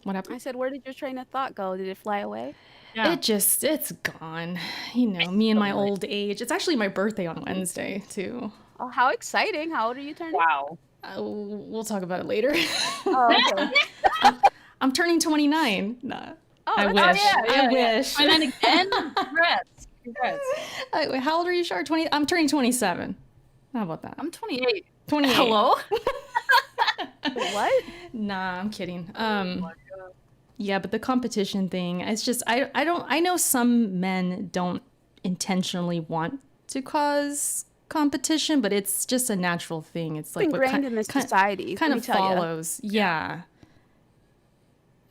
What I happened? said, where did your train of thought go? Did it fly away? Yeah. It's gone. You know, me and my Totally. old age. It's actually my birthday on Wednesday, too. Oh, how exciting! How old are you turning? Wow. We'll talk about it later. Oh, okay. I'm turning 29. Nah, Oh, I that's wish. awesome. I wish. And then again, congrats. Congrats. How old are you, Shar? 20? I'm turning 27. How about that? I'm 28. 28. Hello? What? Nah, I'm kidding. Oh my God. Yeah, but the competition thing, it's just I know some men don't intentionally want to cause competition, but it's just a natural thing. It's like what Ingrained in this society. kind let of me tell ya. follows. Yeah.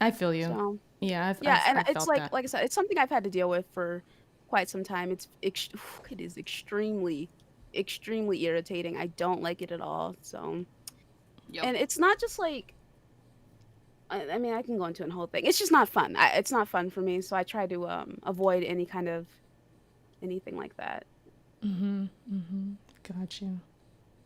I feel you. So, Yeah, yeah, and I've it's felt that. like I said, it's something I've had to deal with for quite some time. It is extremely, extremely irritating. I don't like it at all. So, Yep. and it's not just like, I mean, I can go into a whole thing. It's just not fun. It's not fun for me. So I try to avoid any kind of anything like that. Got you.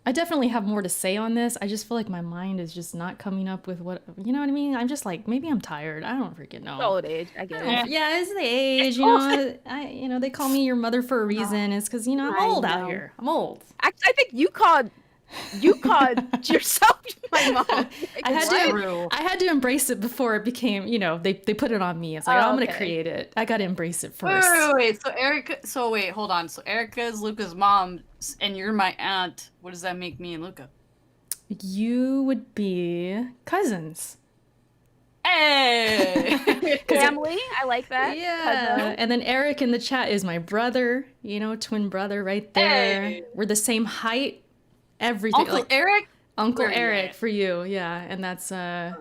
I definitely have more to say on this. I just feel like my mind is just not coming up with what, you know what I mean? I'm just like, maybe I'm tired. I don't freaking know. Old age, I get it. Yeah, it's the age, you know. They call me your mother for a reason. It's because I'm I old out know. here. I'm old. I think you called yourself my mom. Like, I had what? True. I had to embrace it before it became, they put it on me. It's like, Oh, I'm gonna okay. create it. I gotta embrace it Wait, first. wait, wait. Wait, hold on. So Erica's Luca's mom, and you're my aunt. What does that make me and Luca? You would be cousins. Hey! Family, I like that. Yeah. Cousin. And then Eric in the chat is my brother, twin brother right there. Hey. We're the same height, everything. Uncle like, Eric? Uncle Where you Eric at? for you. Yeah. And that's, yeah.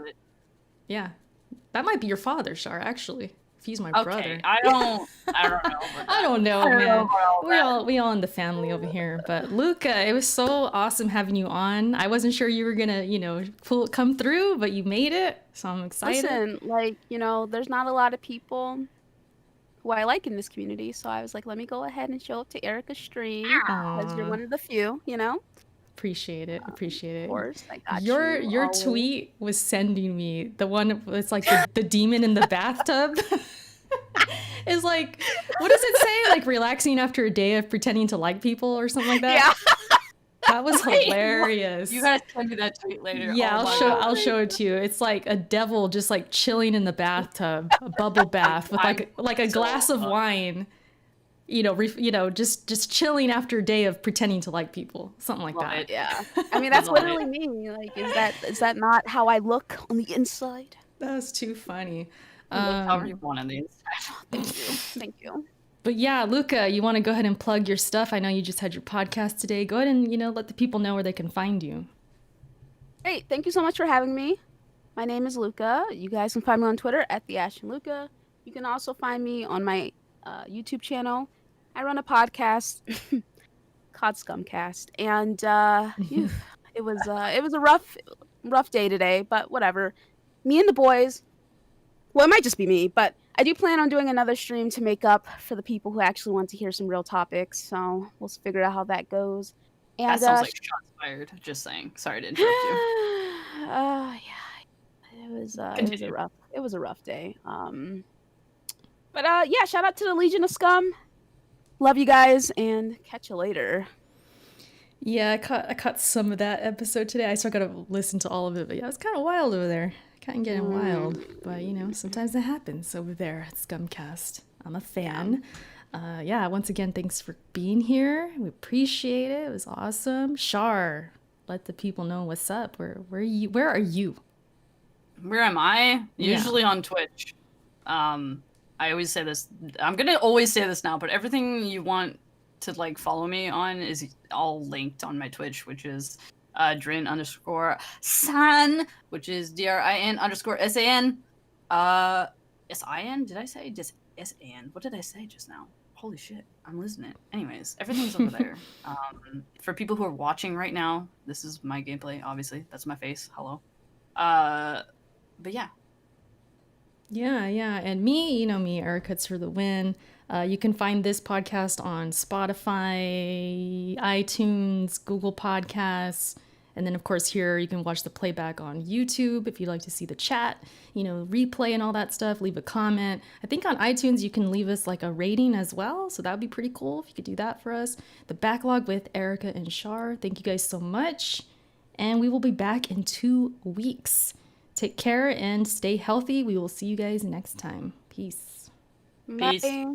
That might be your father, Shar, actually. if he's my Okay, brother. I don't know. I don't know, I don't know man. about all that. We all in the family over here. But Luca, it was so awesome having you on. I wasn't sure you were gonna, come through, but you made it. So I'm excited. Listen, like, there's not a lot of people who I like in this community, so I was like, let me go ahead and show up to Erica's stream because you're Aw. one of the few, Appreciate it. Of course, I got Your you. your always. tweet was sending me the one that's like the demon in the bathtub. Is like, what does it say? Like relaxing after a day of pretending to like people or something like that. Yeah. That was hilarious. You gotta send me that tweet later. Yeah, Oh my I'll God. show it to you. It's like a devil just like chilling in the bathtub, a bubble bath with like a glass of wine. Just chilling after a day of pretending to like people, something like Love that. it. Yeah. I mean, that's Love literally me. Like, is that not how I look on the inside? That was too funny. Look however you want on the inside. Thank you. Thank you. But yeah, Luca, you want to go ahead and plug your stuff? I know you just had your podcast today. Go ahead and, let the people know where they can find you. Hey, thank you so much for having me. My name is Luca. You guys can find me on Twitter at @TheAshtonLuca. You can also find me on my YouTube channel. I run a podcast called Scumcast, and it was a rough day today, but whatever. Me and the boys. Well, it might just be me, but I do plan on doing another stream to make up for the people who actually want to hear some real topics. So we'll figure out how that goes. And That sounds like shots fired. Just saying. Sorry to interrupt you. yeah, it was a rough day. But yeah, shout out to the Legion of Scum. Love you guys, and catch you later. Yeah, I caught some of that episode today. I still got to listen to all of it, but yeah, it was kind of wild over there. Kind of getting wild, but sometimes it happens over there at Scumcast. I'm a fan. Yeah, once again, thanks for being here. We appreciate it. It was awesome. Shar, let the people know what's up. Where are you? Where am I? Usually on Twitch. I always say this. I'm gonna always say this now, but everything you want to like follow me on is all linked on my Twitch, which is Drin_San, which is DRIN_SAN. SIN? Did I say just SAN? What did I say just now? Holy shit, I'm losing it. Anyways, everything's over there. For people who are watching right now, this is my gameplay, obviously. That's my face. Hello. But yeah. Yeah. And me, me, Eric Cuts for the win. You can find this podcast on Spotify, iTunes, Google Podcasts. And then, of course, here you can watch the playback on YouTube if you'd like to see the chat, replay and all that stuff. Leave a comment. I think on iTunes you can leave us like a rating as well. So that would be pretty cool if you could do that for us. The Backlog with Erica and Shar. Thank you guys so much. And we will be back in 2 weeks. Take care and stay healthy. We will see you guys next time. Peace. Peace. Bye.